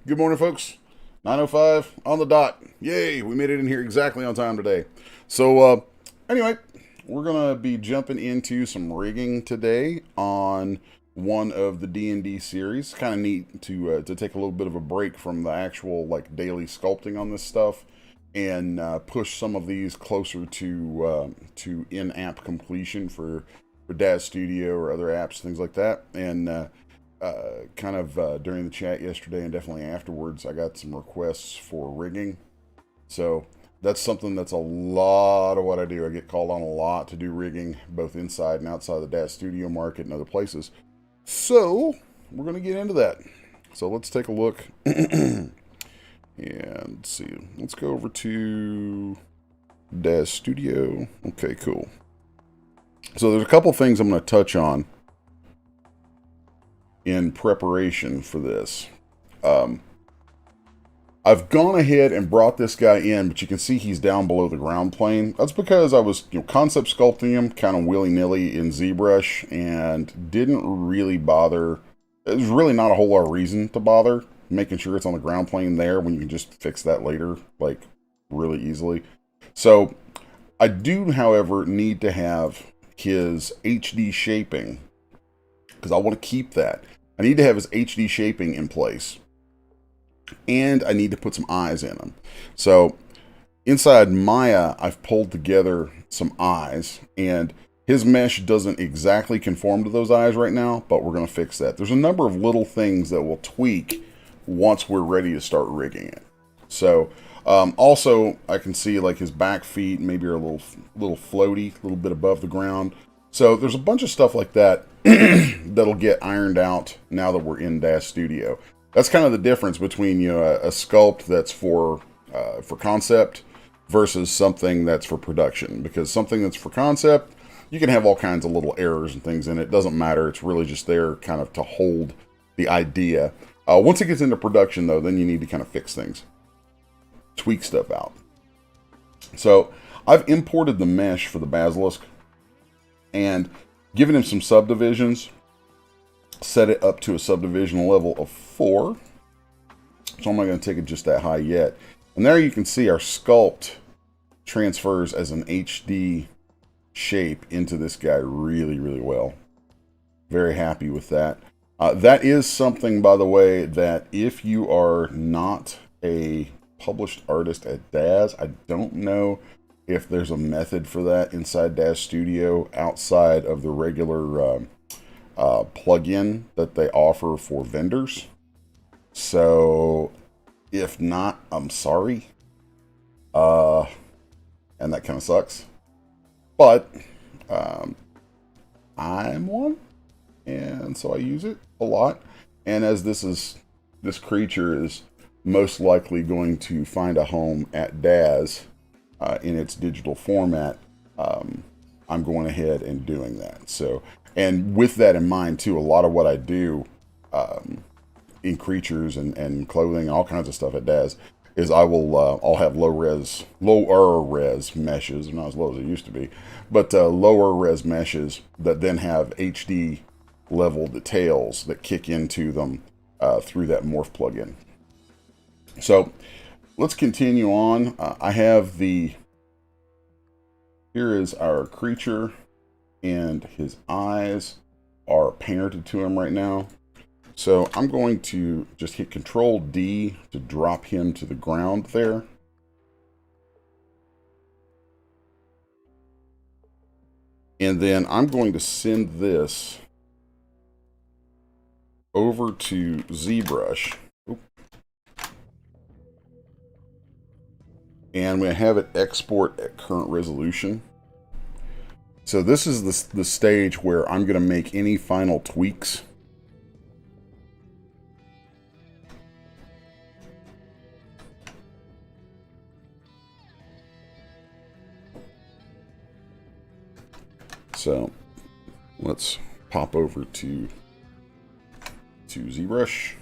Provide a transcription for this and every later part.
Good morning, folks. 9:05 on the dot. Yay, we made it in here exactly on time today. Anyway, we're going to be jumping into some rigging today on one of the D&D series. Kind of neat to take a little bit of a break from the actual daily sculpting on this stuff and push some of these closer to in-app completion for Daz Studio or other apps, things like that. And during the chat yesterday and definitely afterwards, I got some requests for rigging. So that's something that's a lot of what I do. I get called on a lot to do rigging, both inside and outside the Daz Studio market and other places. So we're going to get into that. So let's take a look and see. Let's go over to Daz Studio. Okay, cool. So there's a couple things I'm going to touch on in preparation for this. I've gone ahead and brought this guy in, but you can see he's down below the ground plane. That's because I was concept sculpting him kind of willy-nilly in Zbrush and didn't really bother. There's really not a whole lot of reason to bother making sure it's on the ground plane there when you can just fix that later, really easily. So I do, however, need to have his HD shaping because I want to keep that. I need to have his HD shaping in place. And I need to put some eyes in him. So inside Maya, I've pulled together some eyes. And his mesh doesn't exactly conform to those eyes right now, but we're going to fix that. There's a number of little things that we'll tweak once we're ready to start rigging it. So also, I can see his back feet maybe are a little floaty, a little bit above the ground. So there's a bunch of stuff like that that'll get ironed out now that we're in Daz Studio. That's kind of the difference between a sculpt that's for concept versus something that's for production. Because something that's for concept, you can have all kinds of little errors and things in it. It doesn't matter. It's really just there kind of to hold the idea. Once it gets into production, though, then you need to kind of fix things, tweak stuff out. So I've imported the mesh for the Basilisk and given him some subdivisions, set it up to a subdivision level of 4. So I'm not going to take it just that high yet. And there you can see our sculpt transfers as an HD shape into this guy really, really well. Very happy with that. That is something, by the way, that if you are not a published artist at Daz, I don't know if there's a method for that inside Daz Studio outside of the regular plugin that they offer for vendors. So if not, I'm sorry. And that kind of sucks. But I'm one, and so I use it a lot. And as this creature is most likely going to find a home at Daz in its digital format, I'm going ahead and doing that. So, and with that in mind too, a lot of what I do in creatures and clothing and all kinds of stuff at Daz is I'll have lower res meshes, not as low as it used to be, but lower res meshes that then have HD level details that kick into them through that morph plugin. So let's continue on. Here is our creature, and his eyes are parented to him right now. So I'm going to just hit Control D to drop him to the ground there. And then I'm going to send this over to Zbrush. And I'm going to have it export at current resolution. So this is the stage where I'm going to make any final tweaks. So let's pop over to Zbrush.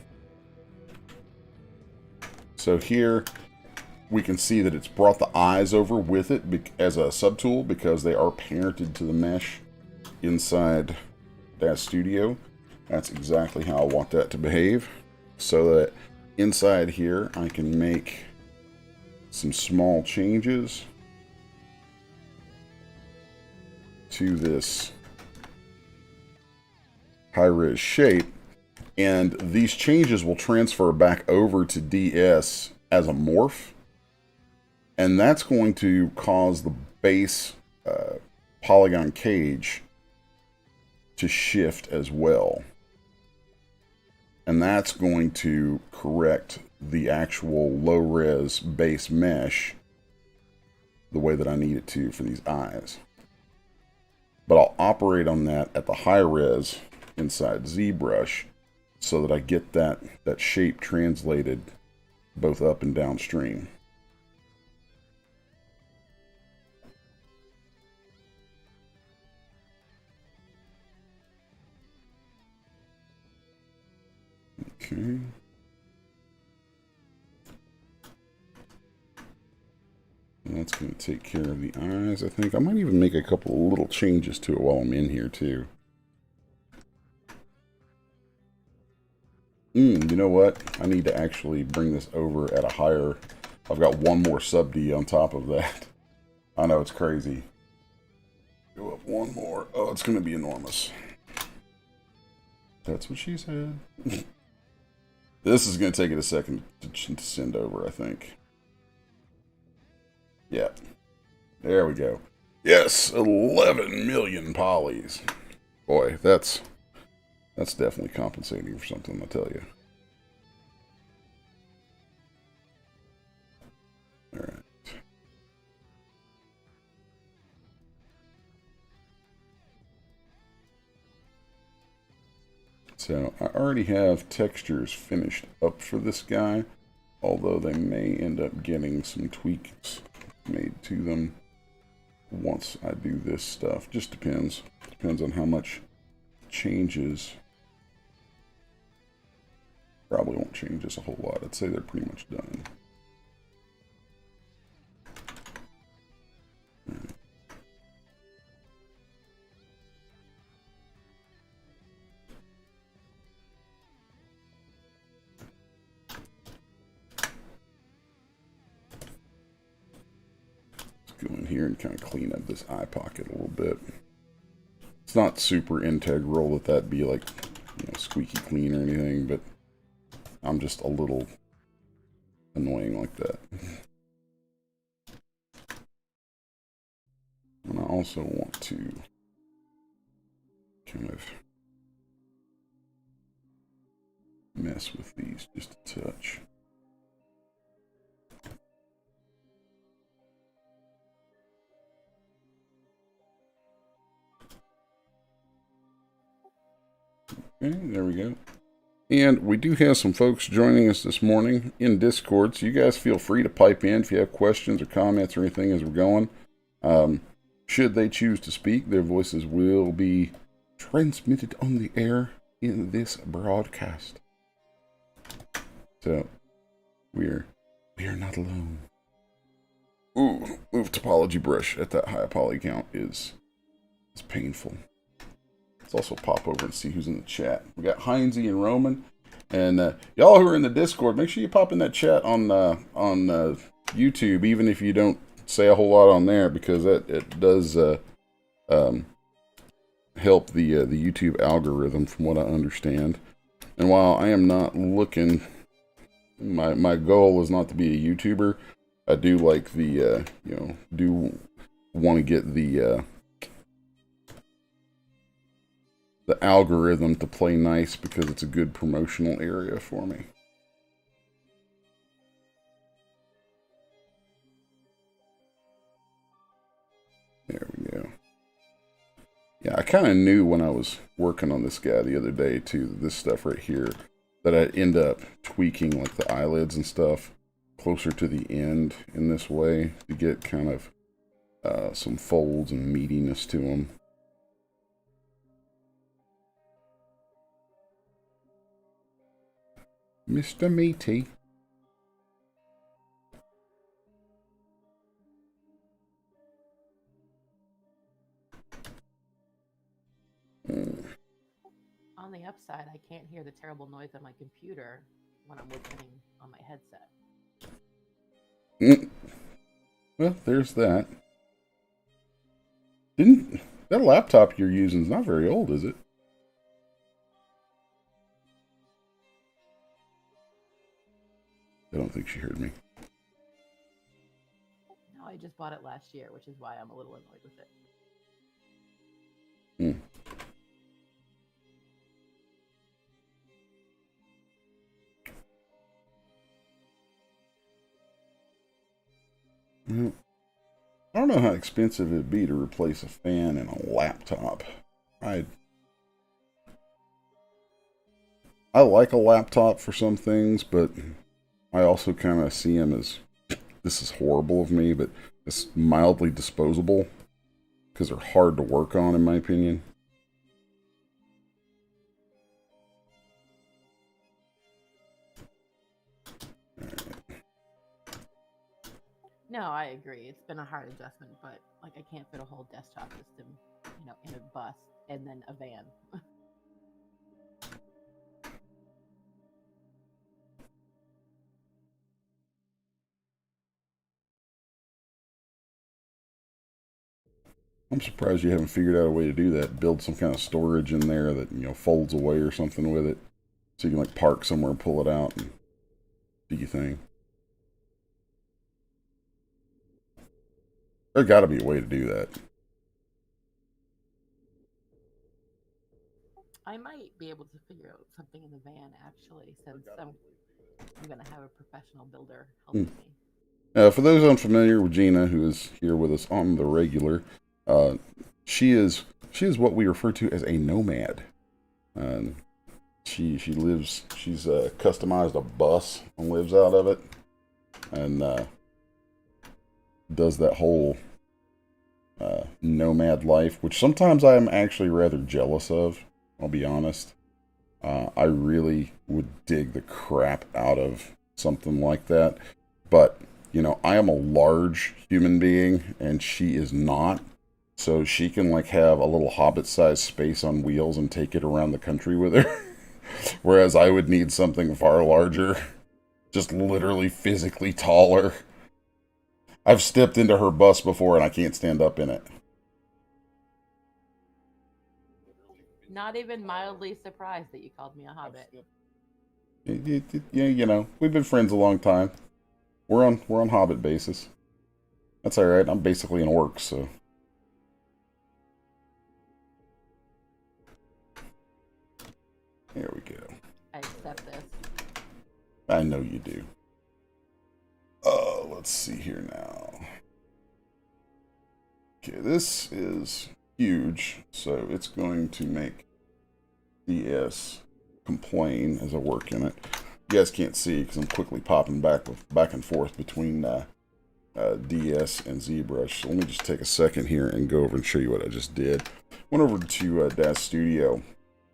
So here we can see that it's brought the eyes over with it as a subtool because they are parented to the mesh inside Daz Studio. That's exactly how I want that to behave, so that Inside here, I can make some small changes to this high-res shape, and these changes will transfer back over to DS as a morph, and that's going to cause the base polygon cage to shift as well. And that's going to correct the actual low-res base mesh the way that I need it to for these eyes. But I'll operate on that at the high res inside ZBrush so that I get that shape translated both up and downstream. Okay. And that's going to take care of the eyes, I think. I might even make a couple of little changes to it while I'm in here, too. You know what? I need to actually bring this over at a higher... I've got one more sub-D on top of that. I know, it's crazy. Go up one more. Oh, it's going to be enormous. That's what she said. This is going to take it a second to send over, I think. Yeah. There we go. Yes, 11 million polys. Boy, that's definitely compensating for something, I tell you. All right. So I already have textures finished up for this guy, although they may end up getting some tweaks made to them once I do this stuff. Just depends. Depends on how much changes. Probably won't change this a whole lot. I'd say they're pretty much done. Go in here and kind of clean up this eye pocket a little bit. It's not super integral that be like, you know, squeaky clean or anything, but I'm just a little annoying like that. And I also want to kind of mess with these just a touch. Okay, there we go. And we do have some folks joining us this morning in Discord, so you guys feel free to pipe in if you have questions or comments or anything as we're going. Should they choose to speak, their voices will be transmitted on the air in this broadcast. So, we are not alone. Ooh, move topology brush at that high poly count is painful. Let's also pop over and see who's in the chat. We got Heinzie and Roman. And y'all who are in the Discord, make sure you pop in that chat on YouTube, even if you don't say a whole lot on there, because it does help the YouTube algorithm, from what I understand. And while I am not looking, my goal is not to be a YouTuber. I do like the you know, do want to get the algorithm to play nice, because it's a good promotional area for me. There we go. Yeah, I kind of knew when I was working on this guy the other day too, this stuff right here, that I'd end up tweaking like the eyelids and stuff closer to the end in this way to get kind of some folds and meatiness to them. Mr. Meaty. On the upside, I can't hear the terrible noise on my computer when I'm listening on my headset. Mm, well, there's that. Didn't that laptop you're using is not very old, is it? I don't think she heard me. No, I just bought it last year, which is why I'm a little annoyed with it. Hmm. Well, I don't know how expensive it'd be to replace a fan in a laptop. I I like a laptop for some things, but I also kind of see them as this is horrible of me, but it's mildly disposable because they're hard to work on, in my opinion. No, I agree. It's been a hard adjustment, but like I can't fit a whole desktop system, in a bus and then a van. I'm surprised you haven't figured out a way to do that. Build some kind of storage in there that folds away or something with it, so you can like park somewhere and pull it out and do your thing. There's got to be a way to do that. I might be able to figure out something in the van actually, since I'm gonna have a professional builder Hmm. helping me. For those unfamiliar with Gina, who is here with us on the regular, uh, she is what we refer to as a nomad. And she lives. She's customized a bus and lives out of it, and does that whole nomad life, which sometimes I am actually rather jealous of. I'll be honest. I really would dig the crap out of something like that. But, I am a large human being and she is not. So she can like have a little hobbit sized space on wheels and take it around the country with her. Whereas I would need something far larger, just literally physically taller. I've stepped into her bus before and I can't stand up in it. Not even mildly surprised that you called me a hobbit. Yeah, we've been friends a long time. We're on Hobbit basis. That's all right. I'm basically an orc, so there we go. I accept this. I know you do. Let's see here now. Okay, this is huge, so it's going to make DS complain as I work in it. You guys can't see because I'm quickly popping back and forth between DS and Zbrush. So let me just take a second here and go over and show you what I just did. Went over to Manga Studio,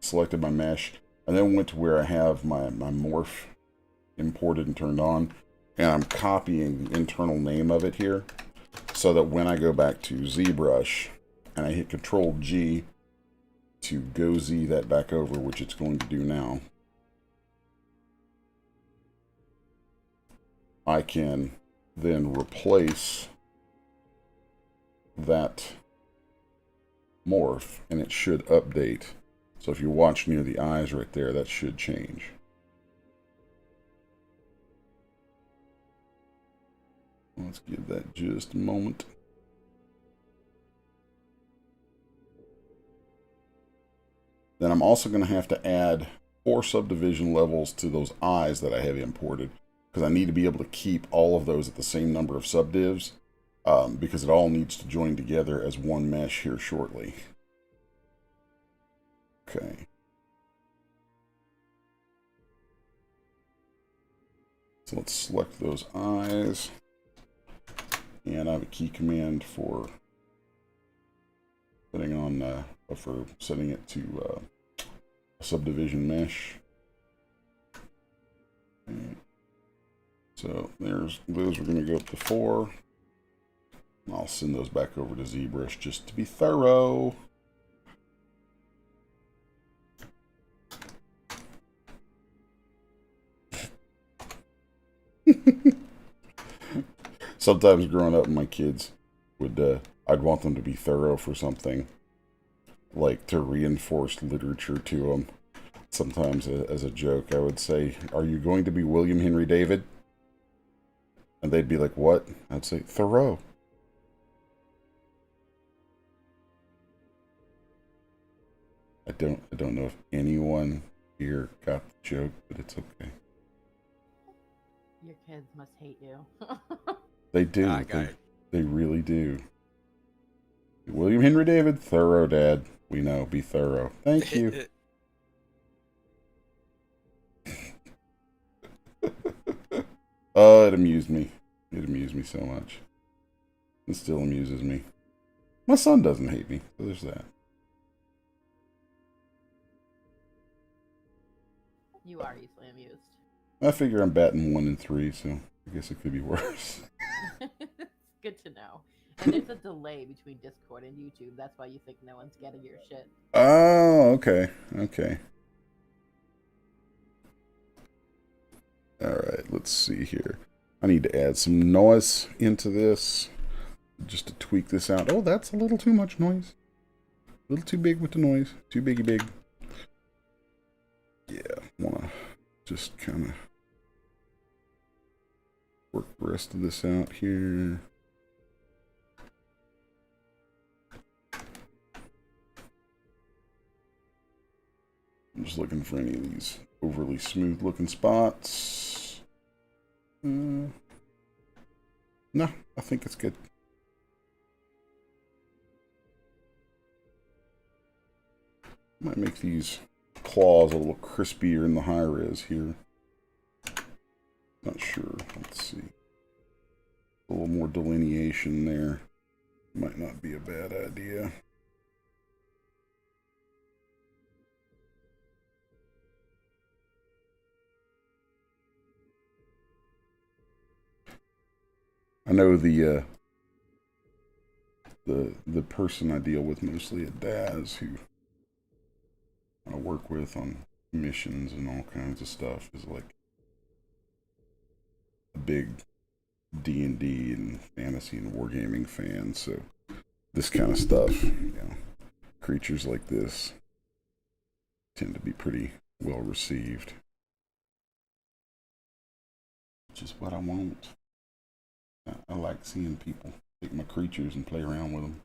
selected my mesh, and then went to where I have my morph imported and turned on, and I'm copying the internal name of it here, so that when I go back to ZBrush and I hit Control G to go Z that back over, which it's going to do now, I can then replace that morph and it should update. So if you watch near the eyes right there, that should change. Let's give that just a moment. Then I'm also going to have to add 4 subdivision levels to those eyes that I have imported, because I need to be able to keep all of those at the same number of subdivs, because it all needs to join together as one mesh here shortly. Okay. So let's select those eyes. And I have a key command for setting it to a subdivision mesh. Okay. So those are going to go up to 4. And I'll send those back over to ZBrush just to be thorough. Sometimes growing up, my kids would, I'd want them to be thorough for something, like to reinforce literature to them. Sometimes, as a joke, I would say, "Are you going to be William Henry David?" And they'd be like, "What?" I'd say, "Thoreau." I don't know if anyone here got the joke, but it's okay. Your kids must hate you. They do. I got it. They really do. William Henry David, thorough, Dad. We know. Be thorough. Thank you. It amused me. It amused me so much. It still amuses me. My son doesn't hate me, so there's that. You are easily amused. I figure I'm batting 1 and 3, so I guess it could be worse. It's good to know. And there's a delay between Discord and YouTube. That's why you think no one's getting your shit. Oh, okay. Okay. Alright, let's see here. I need to add some noise into this, just to tweak this out. Oh, that's a little too much noise. A little too big with the noise. Too biggy big. Yeah, wanna just kind of work the rest of this out here. I'm just looking for any of these overly smooth looking spots. No, I think it's good. Might make these claws a little crispier in the high res here. Not sure. Let's see. A little more delineation there. Might not be a bad idea. I know the person I deal with mostly at Daz, who I work with on missions and all kinds of stuff, is like a big D&D and fantasy and wargaming fan. So this kind of stuff, you know, creatures like this tend to be pretty well received, which is what I want. I like seeing people take my creatures and play around with them.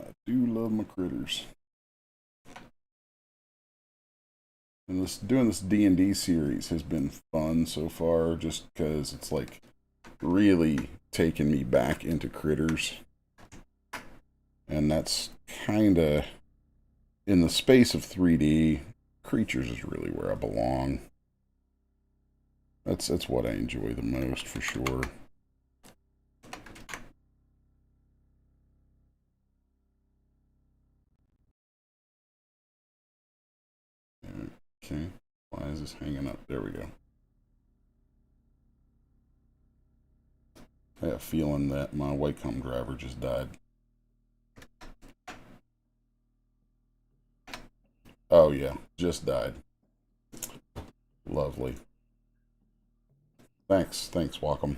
I do love my critters. And doing this D&D series has been fun so far, just because it's like really taken me back into critters. And that's kind of, in the space of 3D, creatures is really where I belong. That's what I enjoy the most, for sure. Okay, why is this hanging up? There we go. I have a feeling that my Wacom driver just died. Oh yeah, just died. Lovely. Thanks, Wacom.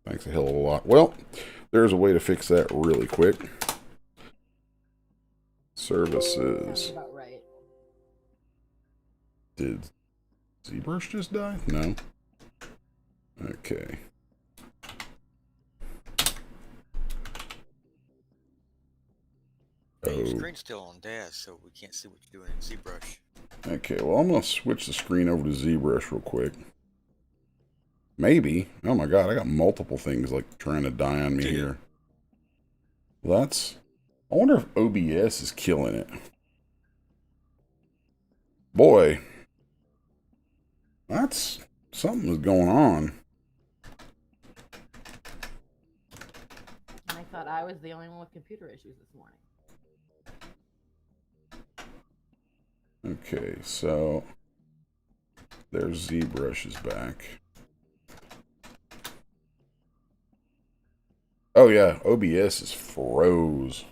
Thanks a hell of a lot. Well, there's a way to fix that really quick. Services. Sounds about right. Did Zbrush just die? No. Okay. Your screen's still on Daz, so we can't see what you're doing in ZBrush. Okay, well, I'm going to switch the screen over to ZBrush real quick. Maybe. Oh my god, I got multiple things like trying to die on me here. Well, that's... I wonder if OBS is killing it. Boy. That's... something is going on. I thought I was the only one with computer issues this morning. Okay, so... there's ZBrush is back. Oh yeah, OBS is froze.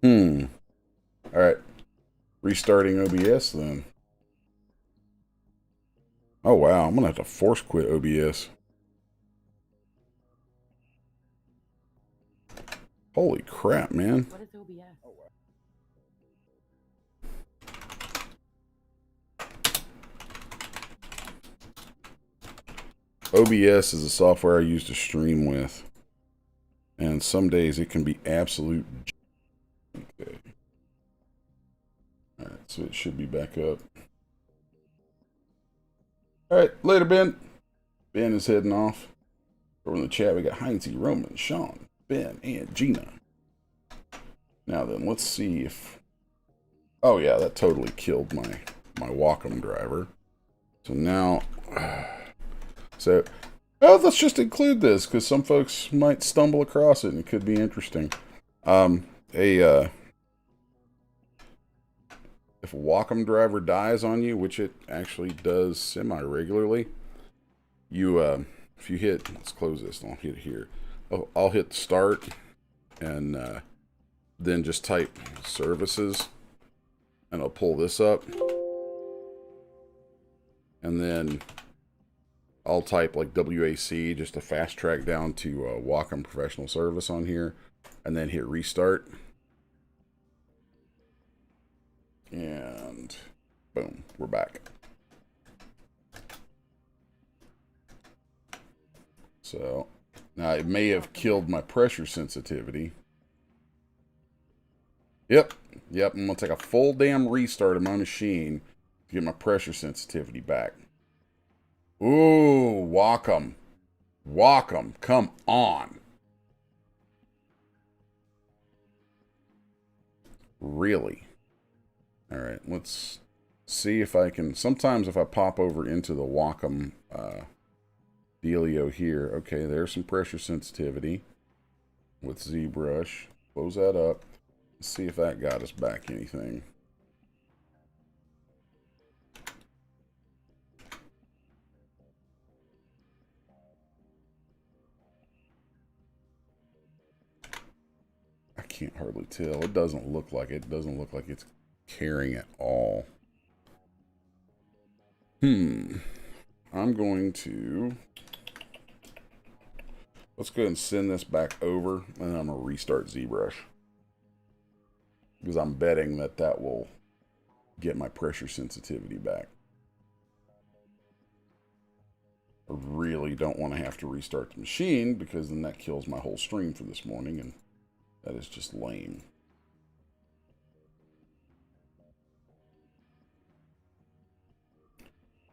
Alright. Restarting OBS then. Oh wow, I'm gonna have to force quit OBS. Holy crap, man. What is OBS? OBS is the software I use to stream with. And some days it can be absolute. Okay. Alright, so it should be back up. Alright, later, Ben. Ben is heading off. Over in the chat, we got Heinze, Roman, Sean, Ben, and Gina. Now then, let's see if... Oh yeah, that totally killed my Wacom driver. So now... So, well, let's just include this, because some folks might stumble across it, and it could be interesting. If a Wacom driver dies on you, which it actually does semi-regularly, you, if you hit, let's close this, and I'll hit here. I'll hit start, and then just type services, and I'll pull this up, and then I'll type like WAC just to fast track down to Wacom Professional Service on here, and then hit restart. And boom, we're back. So now it may have killed my pressure sensitivity. Yep, I'm gonna take a full damn restart of my machine to get my pressure sensitivity back. Ooh, Wacom. Wacom, come on. Really? Alright, let's see if I can... Sometimes if I pop over into the Wacom dealio here, okay, there's some pressure sensitivity with ZBrush. Close that up. Let's see if that got us back anything. I can't hardly tell. It doesn't look like it. It doesn't look like it's caring at all. I'm going to... Let's go ahead and send this back over, and then I'm going to restart ZBrush. Because I'm betting that that will get my pressure sensitivity back. I really don't want to have to restart the machine, because then that kills my whole stream for this morning, and that is just lame.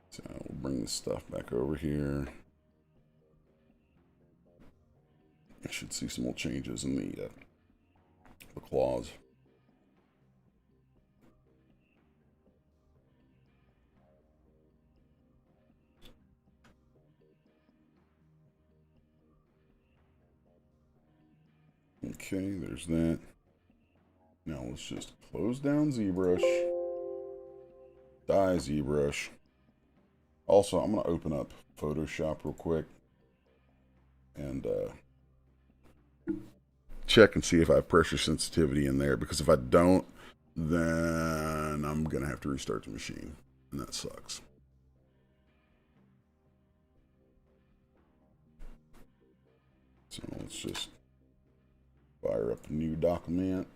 So we'll bring this stuff back over here. I should see some more changes in the claws. Okay, there's that. Now let's just close down ZBrush. Die ZBrush. Also, I'm going to open up Photoshop real quick and check and see if I have pressure sensitivity in there, because if I don't, then I'm going to have to restart the machine, and that sucks. So let's just fire up a new document.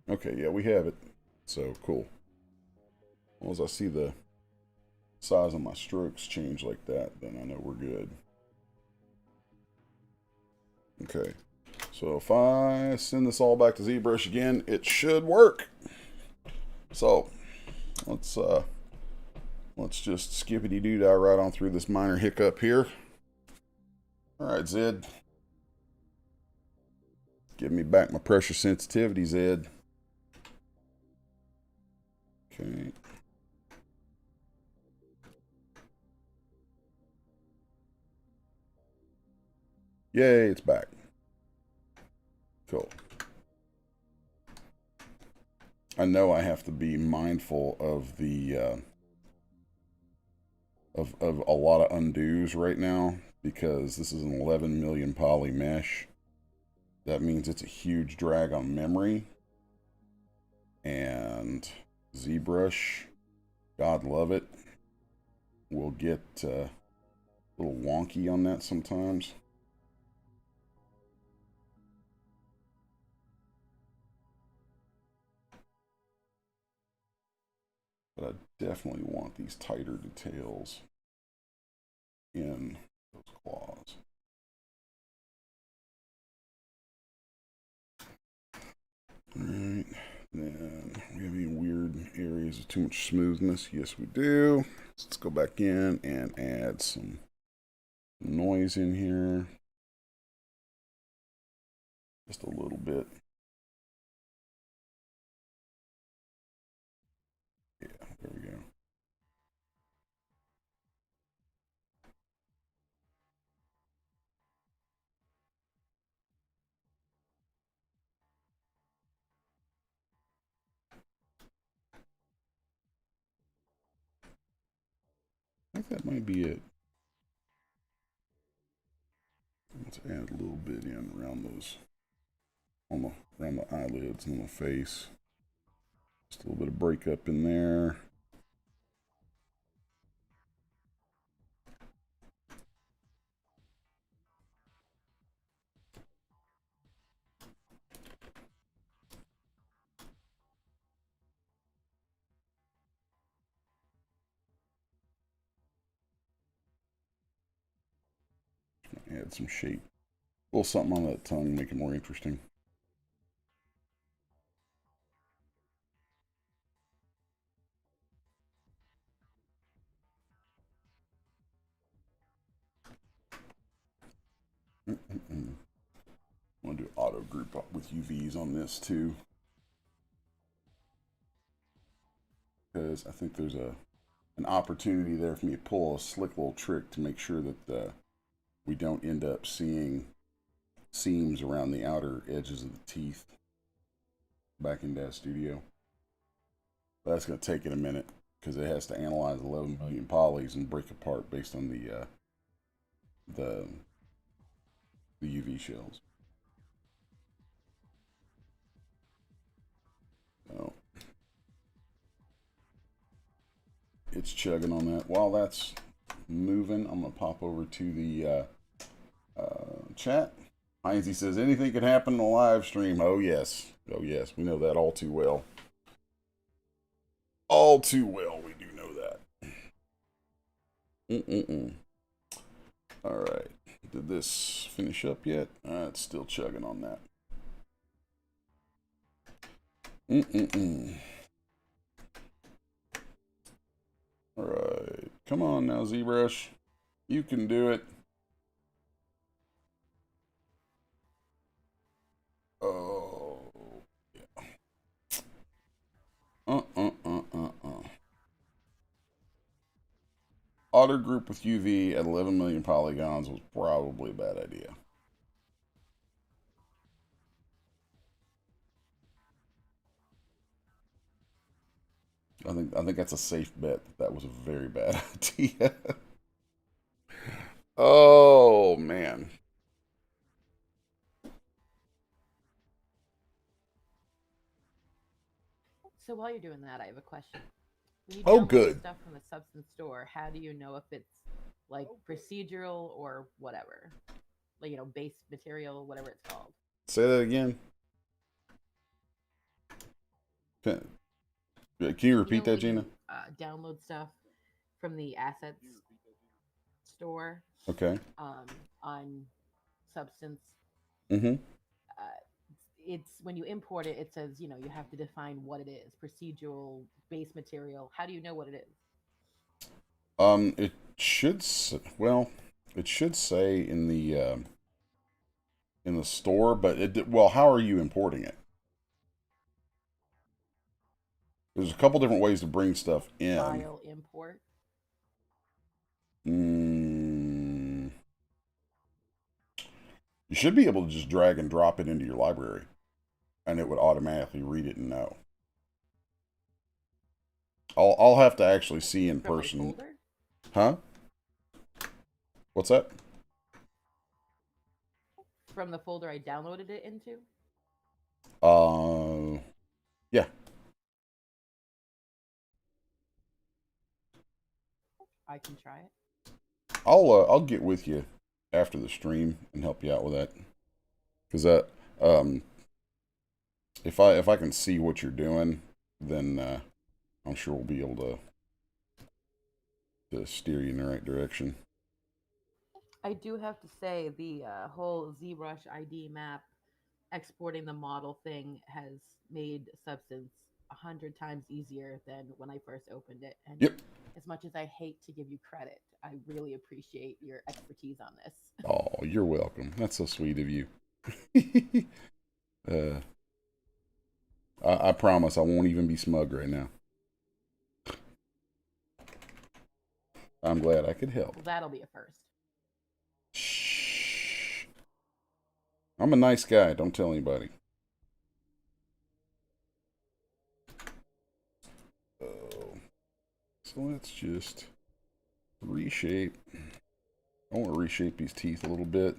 Okay, yeah, we have it. So cool. Well, as I see the size of my strokes change like that, then I know we're good. Okay, so if I send this all back to ZBrush again, it should work. So let's just skippity-doo-dah right on through this minor hiccup here. All right, Zed. Give me back my pressure sensitivity, Zed. Okay. Yay, it's back. Cool. I know I have to be mindful of the of a lot of undos right now because this is an 11 million poly mesh. That means it's a huge drag on memory. And ZBrush, God love it, will get a little wonky on that sometimes. But I definitely want these tighter details in those claws. Alright, then we have any weird areas of too much smoothness? Yes, we do. Let's go back in and add some noise in here. Just a little bit. Yeah, there we go. I think that might be it. Let's add a little bit in around those, around the eyelids and the face. Just a little bit of breakup in there. Add some shape. A little something on that tongue, make it more interesting. I'm going to do auto group up with UVs on this too. Because I think there's an opportunity there for me to pull a slick little trick to make sure that we don't end up seeing seams around the outer edges of the teeth back in Manga Studio. But that's going to take it a minute because it has to analyze 11 billion polys and break apart based on the UV shells. So it's chugging on that. While that's moving, I'm going to pop over to the chat. Heinze says, anything can happen in a live stream. Oh, yes. Oh, yes. We know that all too well. All too well, we do know that. All right. Did this finish up yet? It's still chugging on that. All right. Come on now, ZBrush. You can do it. Oh, yeah. Auto group with UV at 11 million polygons was probably a bad idea. I think that's a safe bet that was a very bad idea. Oh man. So while you're doing that, I have a question. When you Oh, download good. stuff from the Substance Store, how do you know if it's like procedural or whatever? Like, you know, base material, whatever it's called. Say that again. Can you repeat that, Gina? Download stuff from the assets store Okay. on Substance. Mm-hmm. It's when you import it, it says, you know, you have to define what it is, procedural, base material. How do you know what it is? It should well, it should say in the store, but well, how are you importing it? There's a couple different ways to bring stuff in. File import. You should be able to just drag and drop it into your library, and it would automatically read it and know. I'll have to actually see in From my person. folder? Huh? What's that? From the folder I downloaded it into? Yeah. I can try it. I'll get with you after the stream and help you out with that. Cause that um if I can see what you're doing, then I'm sure we'll be able to steer you in the right direction. I do have to say the whole ZBrush ID map exporting the model thing has made Substance 100 times easier than when I first opened it. And Yep. as much as I hate to give you credit, I really appreciate your expertise on this. Oh, you're welcome. That's so sweet of you. uh, I promise I won't even be smug right now. I'm glad I could help. Well, that'll be a first. Shh. I'm a nice guy. Don't tell anybody. Oh. So let's just reshape. I want to reshape these teeth a little bit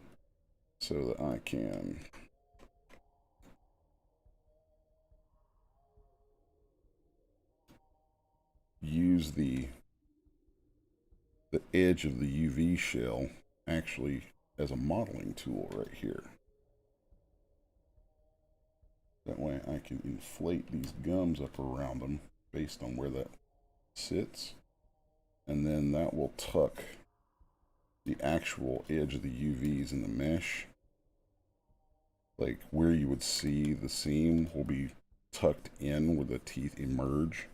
so that I can use the edge of the UV shell actually as a modeling tool right here. That way I can inflate these gums up around them based on where that sits. And then that will tuck the actual edge of the UVs in the mesh. Like where you would see the seam will be tucked in where the teeth emerge.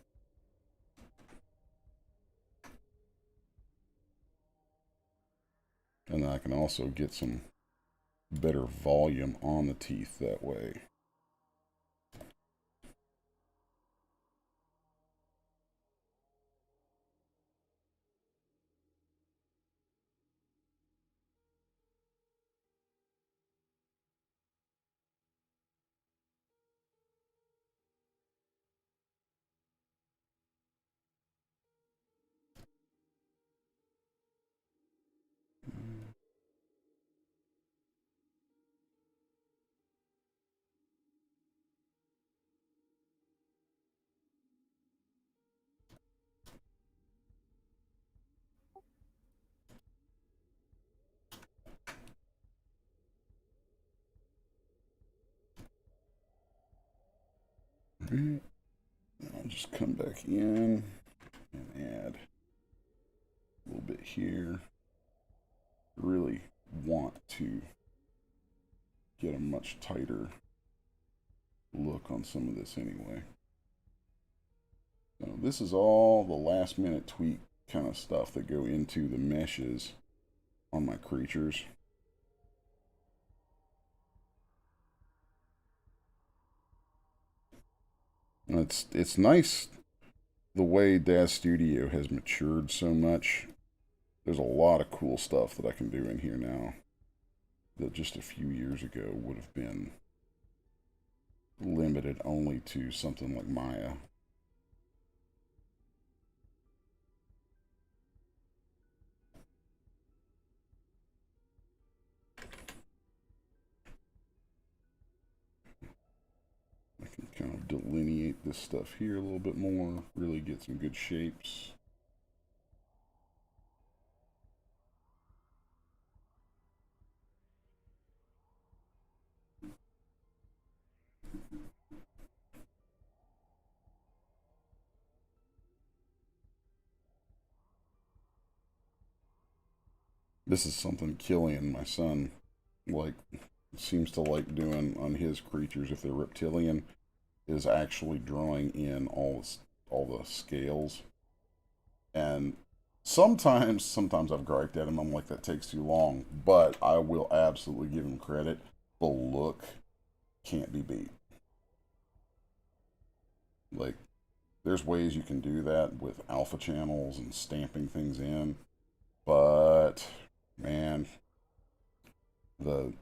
And I can also get some better volume on the teeth that way. Alright, I'll just come back in and add a little bit here. Really want to get a much tighter look on some of this anyway. So this is all the last minute tweak kind of stuff that go into the meshes on my creatures. And it's nice the way Daz Studio has matured so much. There's a lot of cool stuff that I can do in here now that just a few years ago would have been limited only to something like Maya. I can kind of delineate this stuff here a little bit more, really get some good shapes. This is something Killian, my son, like seems to like doing on his creatures if they're reptilian, is actually drawing in all the scales. And sometimes I've griped at him. I'm like, that takes too long. But I will absolutely give him credit. The look can't be beat. Like, there's ways you can do that with alpha channels and stamping things in. But man, the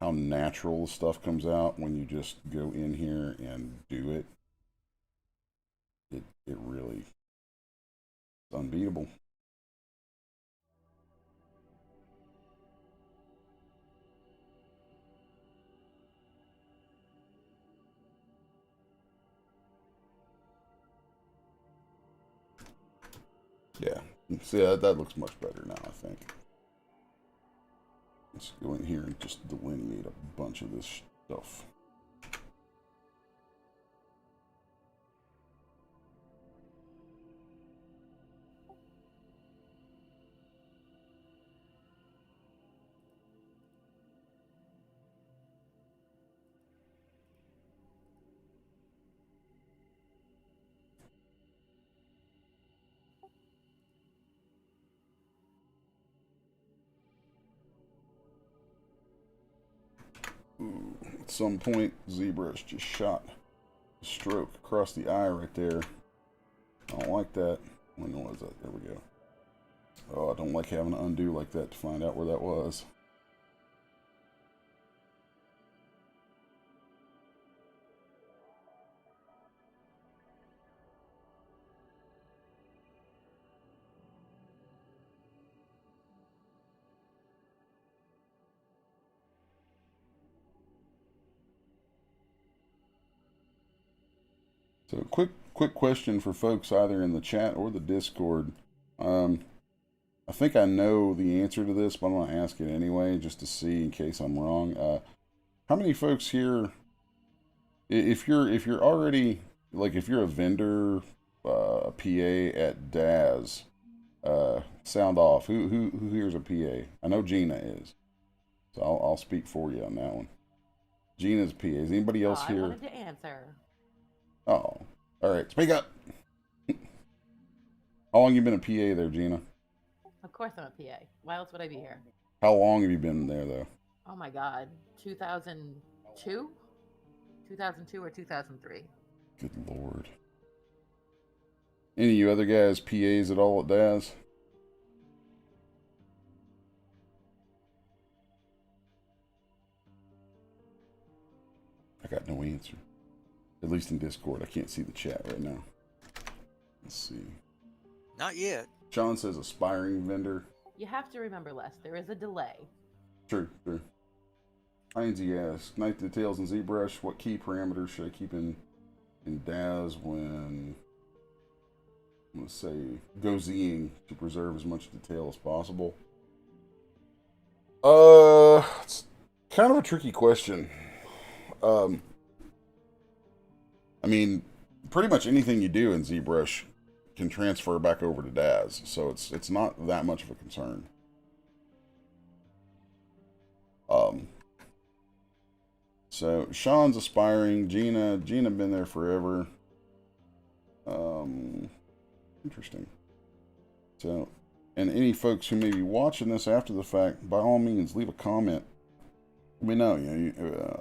how natural the stuff comes out when you just go in here and do it. It really It's unbeatable. Yeah, see, that looks much better now, I think. Let's go in here and just delineate a bunch of this stuff. Ooh, at some point, Zbrush just shot a stroke across the eye right there. I don't like that. When was that? There we go. Oh, I don't like having to undo like that to find out where that was. So quick question for folks either in the chat or the Discord. I think I know the answer to this, but I'm gonna ask it anyway, just to see in case I'm wrong. How many folks here, if you're already like if you're a vendor, a PA at Daz, sound off. Who here's a PA? I know Gina is, so I'll speak for you on that one. Gina's a PA. Is anybody else I here? wanted to answer. Oh, all right. Speak up. How long you been a PA there, Gina? Of course I'm a PA. Why else would I be here? How long have you been there, though? Oh my god. 2002? 2002 or 2003. Good lord. Any of you other guys PAs at all at Daz? I got no answer. At least in Discord. I can't see the chat right now. Let's see. Not yet. Sean says aspiring vendor. You have to remember, Les, there is a delay. True. Heinzie asks, Night Details and ZBrush, what key parameters should I keep in Daz when, I'm going to say, go Zing to preserve as much detail as possible? It's kind of a tricky question. I mean, pretty much anything you do in ZBrush can transfer back over to Daz, so it's not that much of a concern. So Sean's aspiring. Gina been there forever. Interesting. So, and any folks who may be watching this after the fact, by all means, leave a comment. Let me know.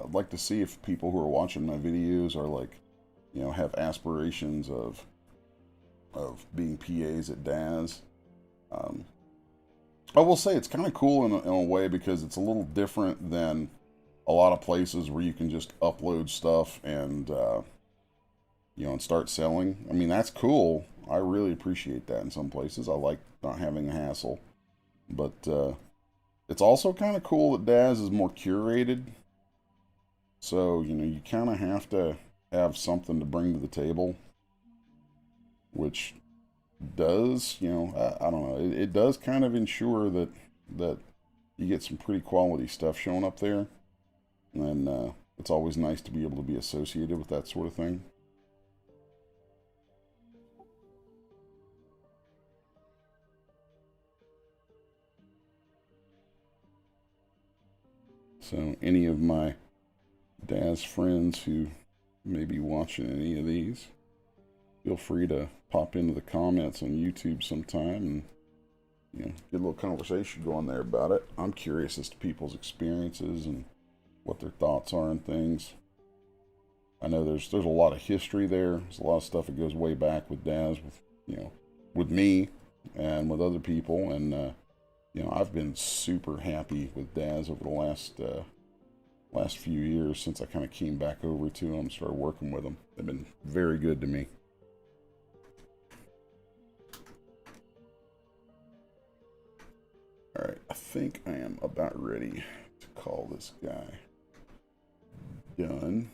I'd like to see if people who are watching my videos are like, have aspirations of being PAs at Daz. I will say it's kind of cool in a way because it's a little different than a lot of places where you can just upload stuff and and start selling. I mean, that's cool. I really appreciate that in some places. I like not having a hassle. But it's also kind of cool that Daz is more curated. So, you kind of have to have something to bring to the table. Which does, I don't know, it does kind of ensure that you get some pretty quality stuff showing up there. And it's always nice to be able to be associated with that sort of thing. So any of my Daz friends who may be watching any of these, feel free to pop into the comments on YouTube sometime and get a little conversation going there about it. I'm curious as to people's experiences and what their thoughts are on things. I know there's a lot of history there. There's a lot of stuff that goes way back with Daz, with me and with other people. And I've been super happy with Daz over the last few years since I kind of came back over to them, started working with them. They've been very good to me. think I am about ready to call this guy done.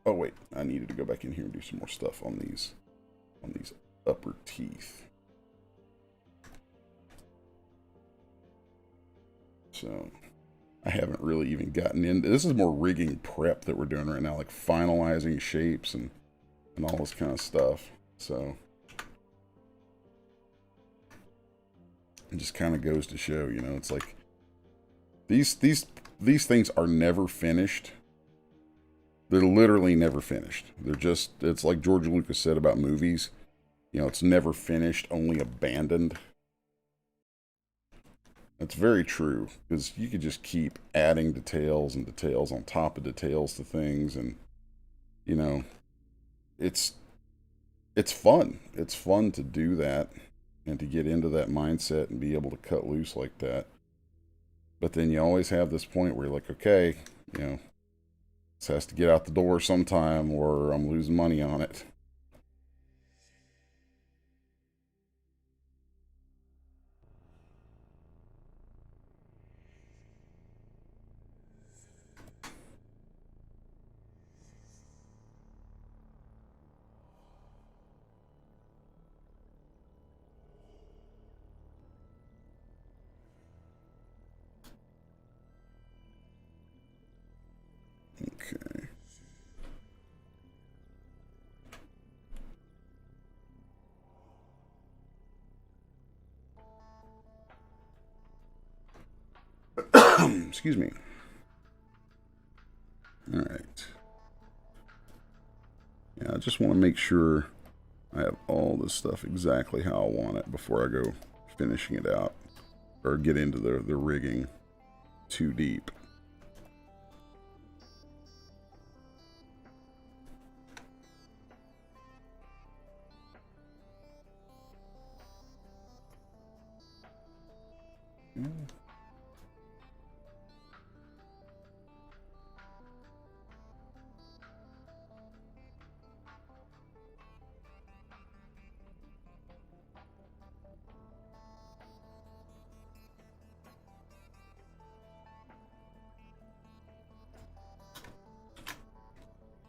Oh wait, I needed to go back in here and do some more stuff on these upper teeth. So I haven't really even gotten into this. Is more rigging prep that we're doing right now, like finalizing shapes and all this kind of stuff. So it just kind of goes to show, you know, it's like these things are never finished. They're literally never finished. They're just, it's like George Lucas said about movies. You know, it's never finished, only abandoned. That's very true, because you could just keep adding details and details on top of details to things, and, you know, it's fun. It's fun to do that and to get into that mindset and be able to cut loose like that. But then you always have this point where you're like, okay, you know, this has to get out the door sometime or I'm losing money on it. Okay. Excuse me. All right. Yeah, I just want to make sure I have all this stuff exactly how I want it before I go finishing it out or get into the rigging too deep.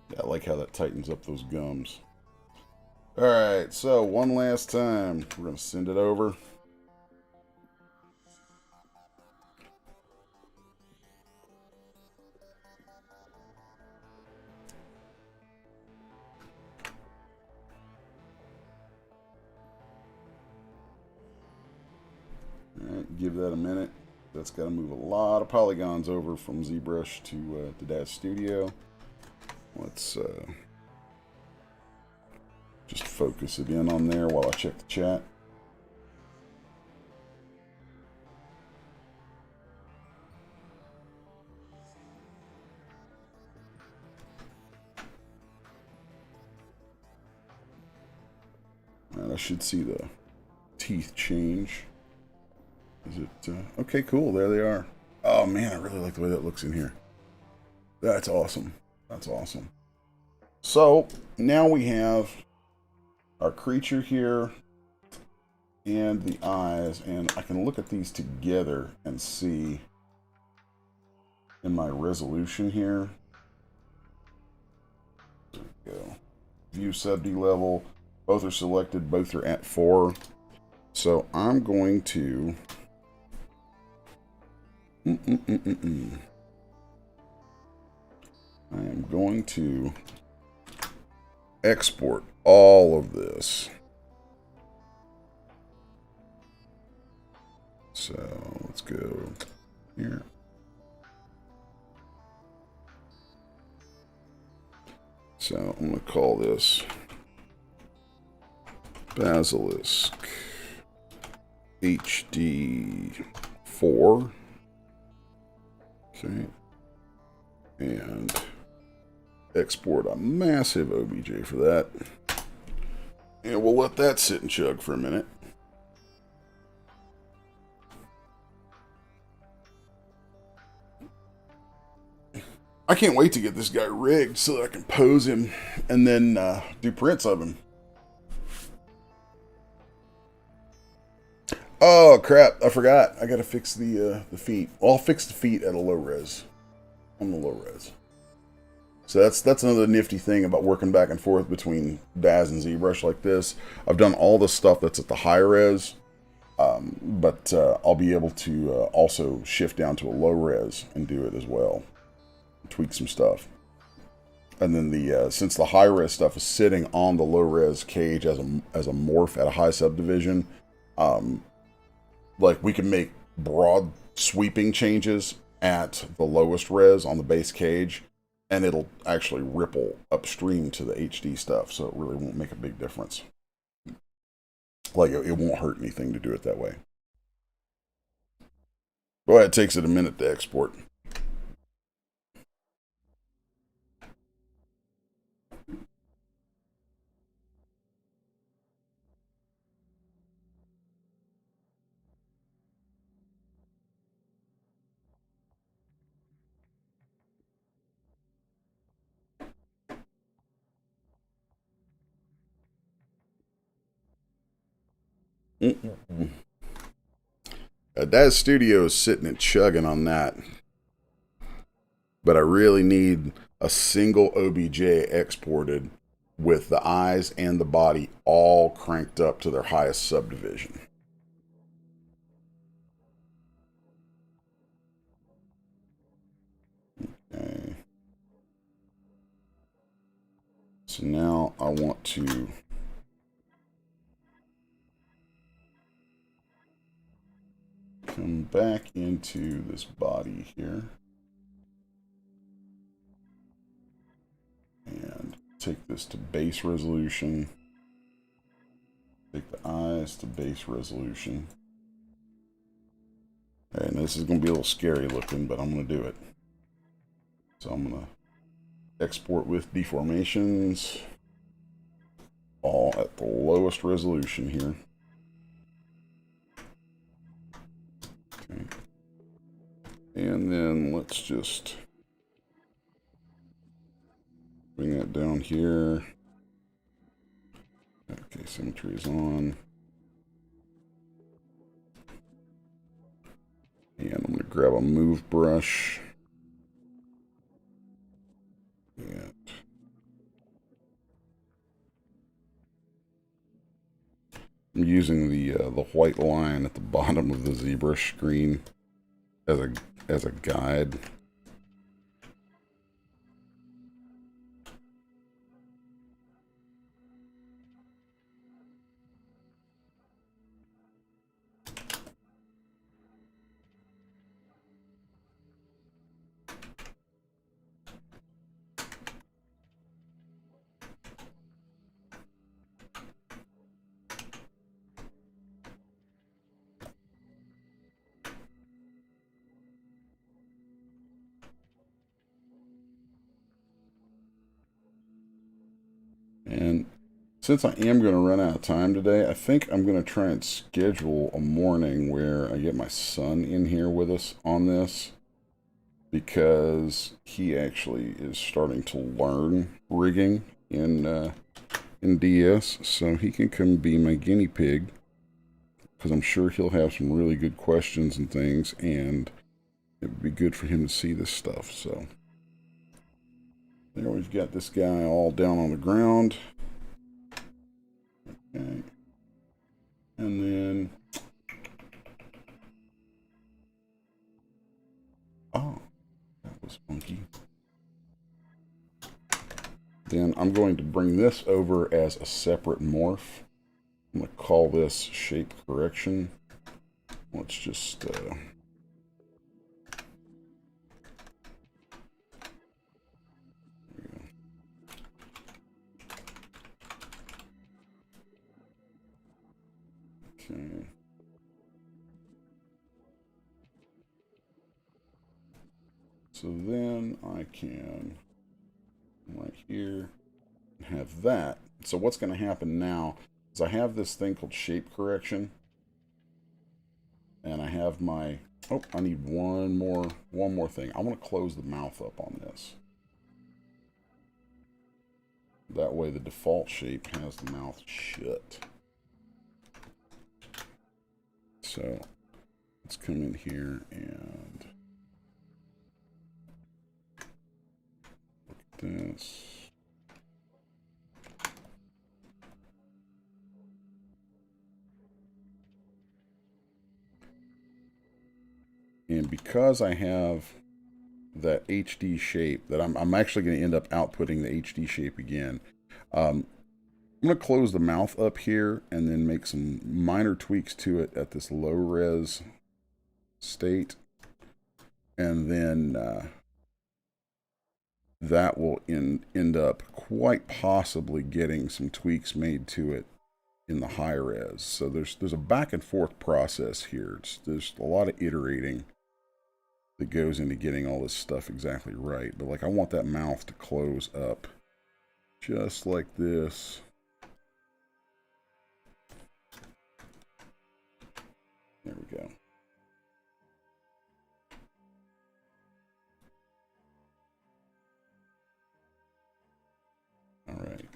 Yeah, I like how that tightens up those gums. Alright, so one last time. We're going to send it over. Alright, give that a minute. That's got to move a lot of polygons over from Zbrush to Manga Studio. Let's just focus it in on there while I check the chat. And I should see the teeth change. Is it okay? Cool. There they are. Oh man, I really like the way that looks in here. That's awesome. That's awesome. So now we have our creature here and the eyes, and I can look at these together and see in my resolution here. There we go. View subd level. Both are selected. Both are at 4. So I'm going to I am going to export all of this. So let's go here. So I'm going to call this Basilisk HD4. Okay. And export a massive OBJ for that. And we'll let that sit and chug for a minute. I can't wait to get this guy rigged so that I can pose him and then do prints of him. Oh crap! I forgot. I gotta fix the feet. Well, I'll fix the feet at a low res. On the low res. So that's another nifty thing about working back and forth between Daz and ZBrush like this. I've done all the stuff that's at the high res, but I'll be able to also shift down to a low res and do it as well. Tweak some stuff. And then since the high res stuff is sitting on the low res cage as a morph at a high subdivision, like we can make broad sweeping changes at the lowest res on the base cage, and it'll actually ripple upstream to the HD stuff, so it really won't make a big difference. Like it won't hurt anything to do it that way. Boy, it takes it a minute to export. That studio is sitting and chugging on that. But I really need a single OBJ exported with the eyes and the body all cranked up to their highest subdivision. Okay. So now I want to come back into this body here and take this to base resolution. Take the eyes to base resolution. And this is going to be a little scary looking, but I'm going to do it. So I'm going to export with deformations, all at the lowest resolution here. Okay. And then let's just bring that down here. Okay, symmetry is on. And I'm going to grab a move brush. And I'm using the white line at the bottom of the ZBrush screen as a guide. And since I am going to run out of time today, I think I'm going to try and schedule a morning where I get my son in here with us on this, because he actually is starting to learn rigging in DS, so he can come be my guinea pig, because I'm sure he'll have some really good questions and things, and it would be good for him to see this stuff. So there we've got this guy all down on the ground. Okay. And then, oh, that was funky. Then I'm going to bring this over as a separate morph. I'm going to call this shape correction. Let's just okay. So then I can right here have that. So what's going to happen now is I have this thing called shape correction, and I have my, oh, I need one more thing. I want to close the mouth up on this. That way the default shape has the mouth shut. So let's come in here and look at this. And because I have that HD shape, that I'm actually going to end up outputting the HD shape again. I'm going to close the mouth up here and then make some minor tweaks to it at this low res state. And then that will end up quite possibly getting some tweaks made to it in the high res. So there's a back and forth process here. There's a lot of iterating that goes into getting all this stuff exactly right. But like, I want that mouth to close up just like this. There we go. All right.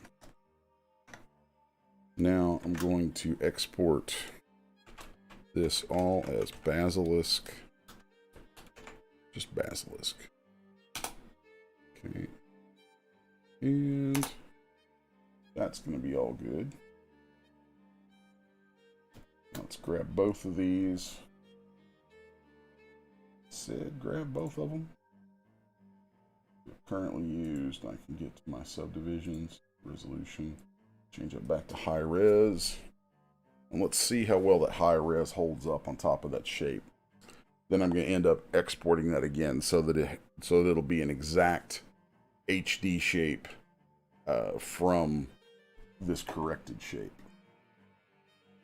Now I'm going to export this all as Basilisk. Just Basilisk. Okay. And that's going to be all good. Let's grab both of these. Sid, grab both of them. Currently used. I can get to my subdivisions, resolution, change it back to high res. And let's see how well that high res holds up on top of that shape. Then I'm going to end up exporting that again so that it'll be an exact HD shape from this corrected shape.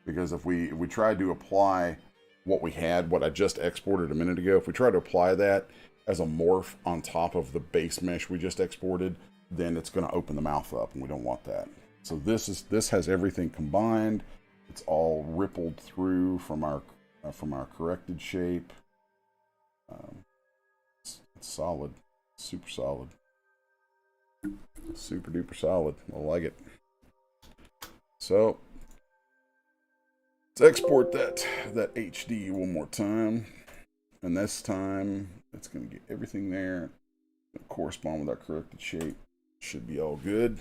Because if we tried to apply what I just exported a minute ago, if we try to apply that as a morph on top of the base mesh we just exported, then it's going to open the mouth up, and we don't want that. So this has everything combined. It's all rippled through from our corrected shape. It's solid, super solid, super duper solid. I like it. So let's export that HD one more time, and this time it's going to get everything there correspond with our corrected shape. Should be all good.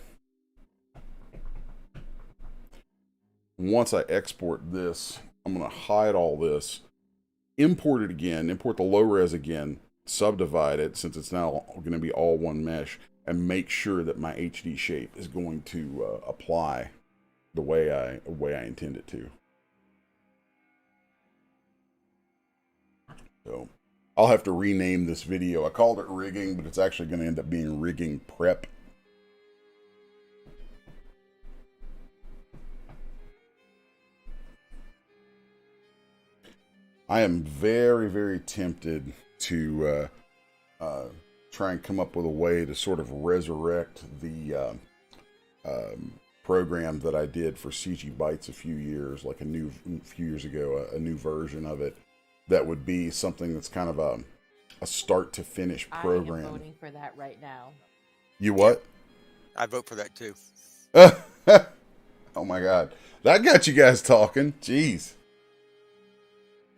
Once I export this, I'm going to hide all this, import it again, import the low res again, subdivide it since it's now going to be all one mesh, and make sure that my HD shape is going to apply the way I intend it to. So I'll have to rename this video. I called it rigging, but it's actually going to end up being rigging prep. I am very, very tempted to try and come up with a way to sort of resurrect the program that I did for CG Bytes a few years ago, a new version of it that would be something that's kind of a start to finish program. I am voting for that right now. You what? I vote for that too. Oh my God, that got you guys talking. Jeez.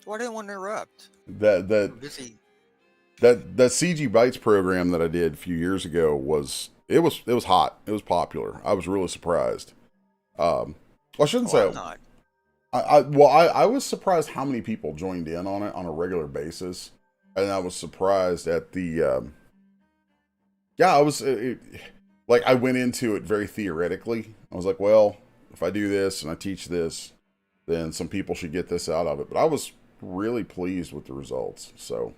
Well, I didn't want to interrupt. That Busy. That CG Bytes program that I did a few years ago was hot. It was popular. I was really surprised. Well, I shouldn't say. I'm not. I was surprised how many people joined in on it on a regular basis, and I was surprised at the. I went into it very theoretically. I was like, well, if I do this and I teach this, then some people should get this out of it. But I was really pleased with the results. So,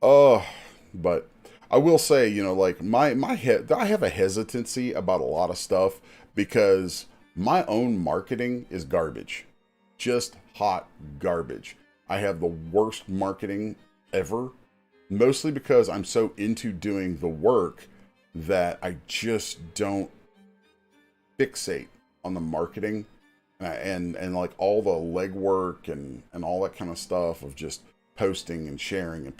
but I will say, like my head, I have a hesitancy about a lot of stuff because my own marketing is garbage, just hot garbage. I have the worst marketing ever, mostly because I'm so into doing the work that I just don't fixate on the marketing and like all the legwork and all that kind of stuff of just posting and sharing and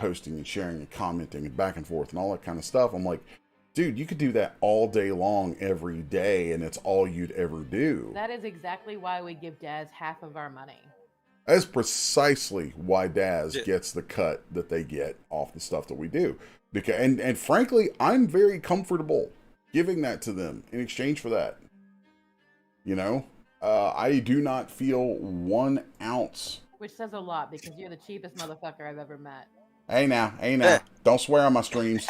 commenting and back and forth and all that kind of stuff. I'm like, dude, you could do that all day long, every day, and it's all you'd ever do. That is exactly why we give Daz half of our money. That's precisely why Daz Yeah. gets the cut that they get off the stuff that we do. Because and frankly, I'm very comfortable giving that to them in exchange for that. You know, I do not feel 1 ounce. Which says a lot because you're the cheapest motherfucker I've ever met. Hey now, Eh. don't swear on my streams.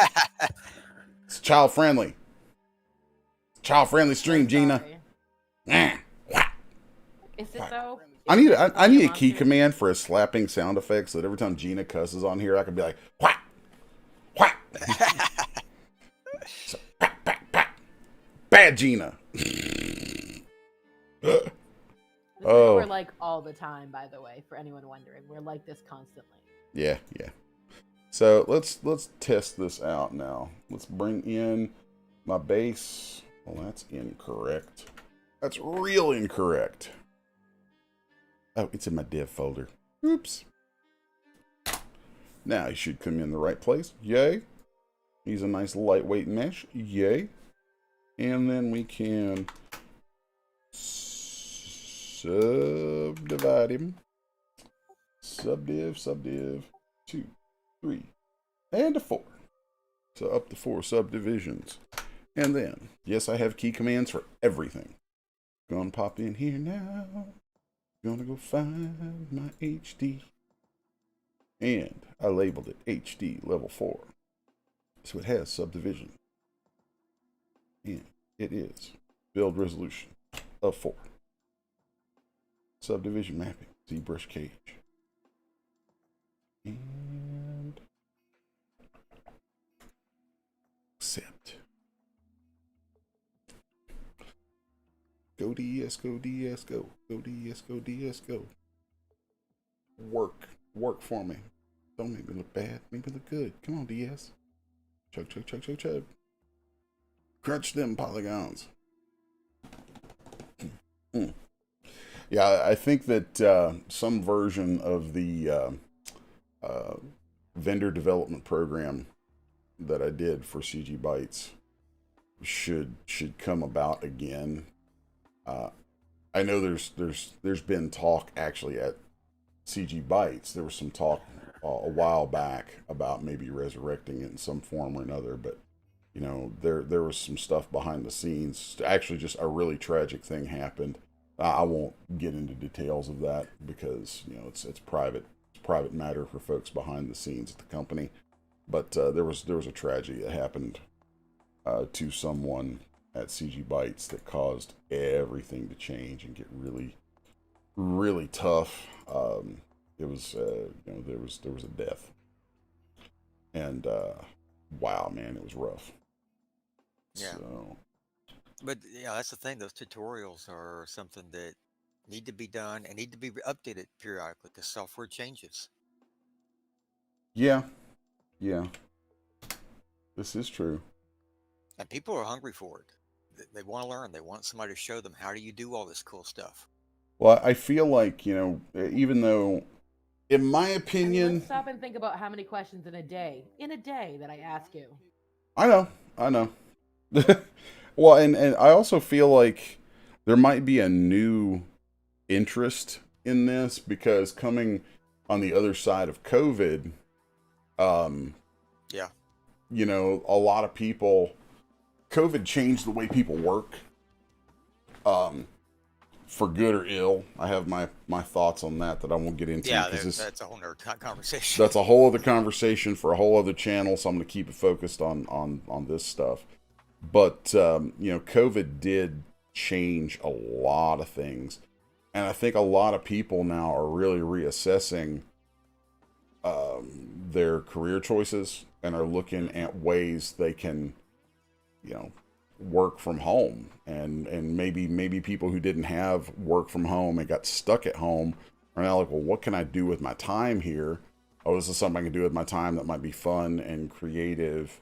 It's child friendly. Child friendly stream, So Gina. sorry. Is it though? I Is need it I need a key monster? command for a slapping sound effect so that every time Gina cusses on here, I can be like, whack, whack. So, whack, whack, whack. Bad Gina. This is Oh. what we're like all the time, by the way, for anyone wondering. We're like this constantly. Yeah. So let's test this out now. Let's bring in my base. Well, that's incorrect. That's real incorrect. Oh, it's in my div folder. Oops. Now he should come in the right place. Yay. He's a nice lightweight mesh. Yay. And then we can subdivide him. Subdiv. 2, 3, and a 4. So up to 4 subdivisions. And then, yes, I have key commands for everything. Gonna pop in here now. Gonna go find my HD. And I labeled it HD level 4. So it has subdivision. And it is build resolution of 4. Subdivision mapping, ZBrush cage. And accept. Go DS, go DS, go. Go DS, go DS, go. Work for me. Don't make me look bad. Make me look good. Come on, DS. Chug. Crunch them polygons. Yeah, I think that some version of the vendor development program that I did for CG Bytes should come about again. I know there's been talk actually at CG Bytes. There was some talk a while back about maybe resurrecting it in some form or another, but you know there was some stuff behind the scenes. Actually, just a really tragic thing happened. I won't get into details of that because you know it's private. It's private matter for folks behind the scenes at the company. But there was a tragedy that happened to someone at CG Bytes that caused everything to change and get really tough. It was you know there was a death, and wow, man, it was rough. Yeah. So But yeah, that's the thing. Those tutorials are something that need to be done and need to be updated periodically because software changes. yeah, this is true. And people are hungry for it. They want to learn. They want somebody to show them how do you do all this cool stuff. Well, I feel like you know even though, in my I mean, opinion, let's stop and think about how many questions in a day that I ask you. I know. Well, and I also feel like there might be a new interest in this because coming on the other side of COVID, Yeah. you know, a lot of people, COVID changed the way people work, for good or ill. I have my thoughts on that I won't get into. Yeah, because that's a whole nother conversation. that's a whole other conversation for a whole other channel. So I'm going to keep it focused on this stuff. But you know, COVID did change a lot of things, and I think a lot of people now are really reassessing their career choices and are looking at ways they can, you know, work from home, and maybe people who didn't have work from home and got stuck at home are now like, well, what can I do with my time here? Oh, this is something I can do with my time that might be fun and creative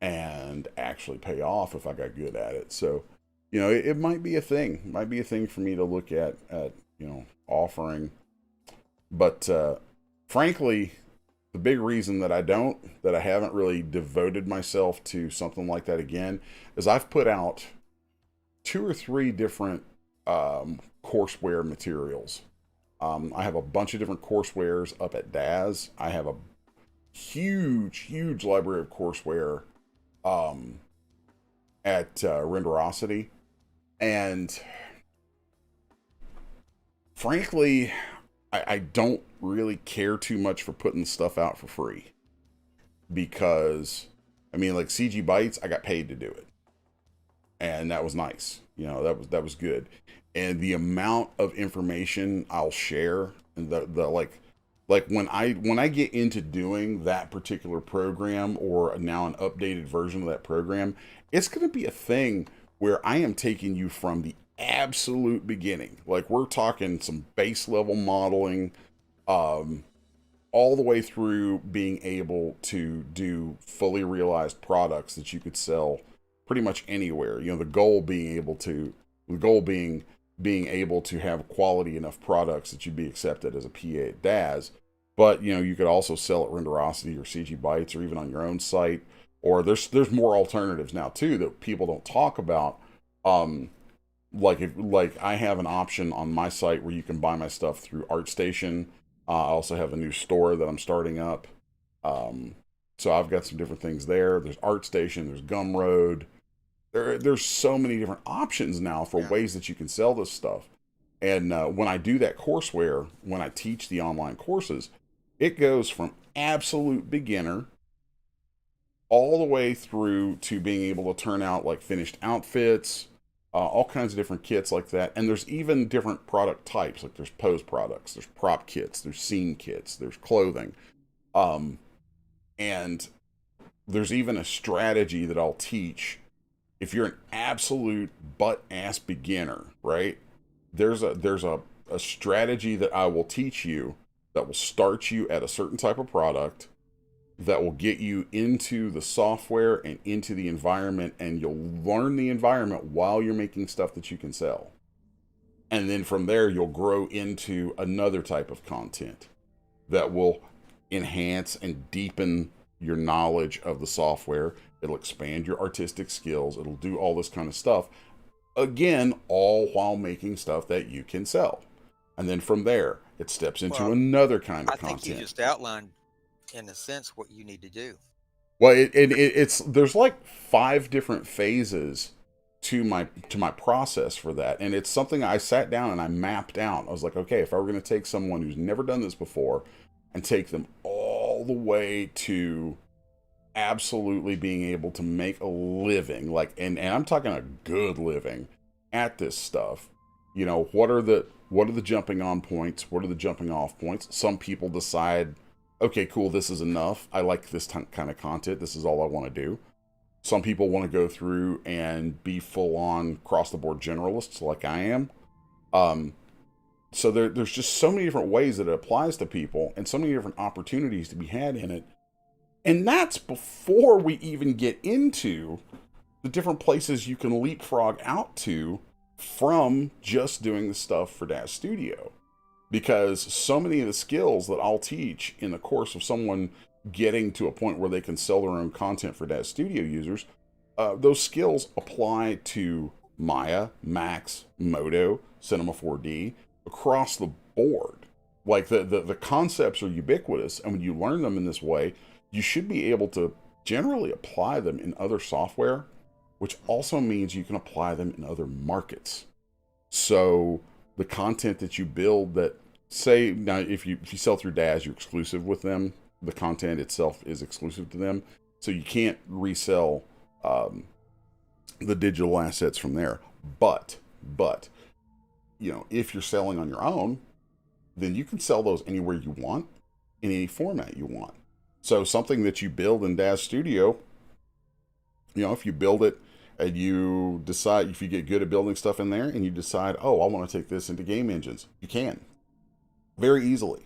and actually pay off if I got good at it. So, you know, it might be a thing. It might be a thing for me to look at you know, offering. But frankly, the big reason that I haven't really devoted myself to something like that again is I've put out 2 or 3 different courseware materials I have a bunch of different coursewares up at DAS. I have a huge library of courseware um, at Renderosity. And frankly, I don't really care too much for putting stuff out for free. Because, I mean, like CG Bytes, I got paid to do it. And that was nice. You know, that was good. And the amount of information I'll share, and the like when I get into doing that particular program, or now an updated version of that program, it's going to be a thing where I am taking you from the absolute beginning. Like, we're talking some base level modeling, um, all the way through being able to do fully realized products that you could sell pretty much anywhere. You know, the goal being able to have quality enough products that you'd be accepted as a PA at DAS. But, you know, you could also sell at Renderosity or CG Bytes, or even on your own site. Or there's more alternatives now too that people don't talk about. Um, like I have an option on my site where you can buy my stuff through ArtStation. I also have a new store that I'm starting up. Um, so I've got some different things there. There's ArtStation, there's Gumroad. There's so many different options now for Yeah. ways that you can sell this stuff. And when I do that courseware, when I teach the online courses, it goes from absolute beginner all the way through to being able to turn out like finished outfits, all kinds of different kits like that. And there's even different product types. Like, there's pose products, there's prop kits, there's scene kits, there's clothing. Um, and there's even a strategy that I'll teach if you're an absolute butt ass beginner, right? There's a strategy that I will teach you that will start you at a certain type of product, that will get you into the software and into the environment, and you'll learn the environment while you're making stuff that you can sell. And then from there, you'll grow into another type of content that will enhance and deepen your knowledge of the software. It'll expand your artistic skills. It'll do all this kind of stuff. Again, all while making stuff that you can sell. And then from there, it steps into Well, another kind of I think you content. just outlined, in a sense, what you need to do. Well, it's there's like 5 different phases to my process for that, and it's something I sat down and I mapped out. I was like, okay, if I were going to take someone who's never done this before and take them all the way to absolutely being able to make a living, like, and I'm talking a good living at this stuff. You know, what are the jumping on points? What are the jumping off points? Some people decide, okay, cool, this is enough. I like this kind of content. This is all I want to do. Some people want to go through and be full on cross the board generalists like I am. Um, so there's just so many different ways that it applies to people, and so many different opportunities to be had in it. And that's before we even get into the different places you can leapfrog out to from just doing the stuff for Dash Studio. Because so many of the skills that I'll teach in the course of someone getting to a point where they can sell their own content for Dash Studio users, those skills apply to Maya, Max, Modo, Cinema 4D, across the board. Like, the concepts are ubiquitous, and when you learn them in this way, you should be able to generally apply them in other software, which also means you can apply them in other markets. So the content that you build, that, say, now if you sell through DAS, you're exclusive with them. The content itself is exclusive to them, so you can't resell the digital assets from there. But you know, if you're selling on your own, then you can sell those anywhere you want, in any format you want. So something that you build in DAS Studio, you know, if you build it and you decide, if you get good at building stuff in there and you decide, oh, I want to take this into game engines, you can very easily.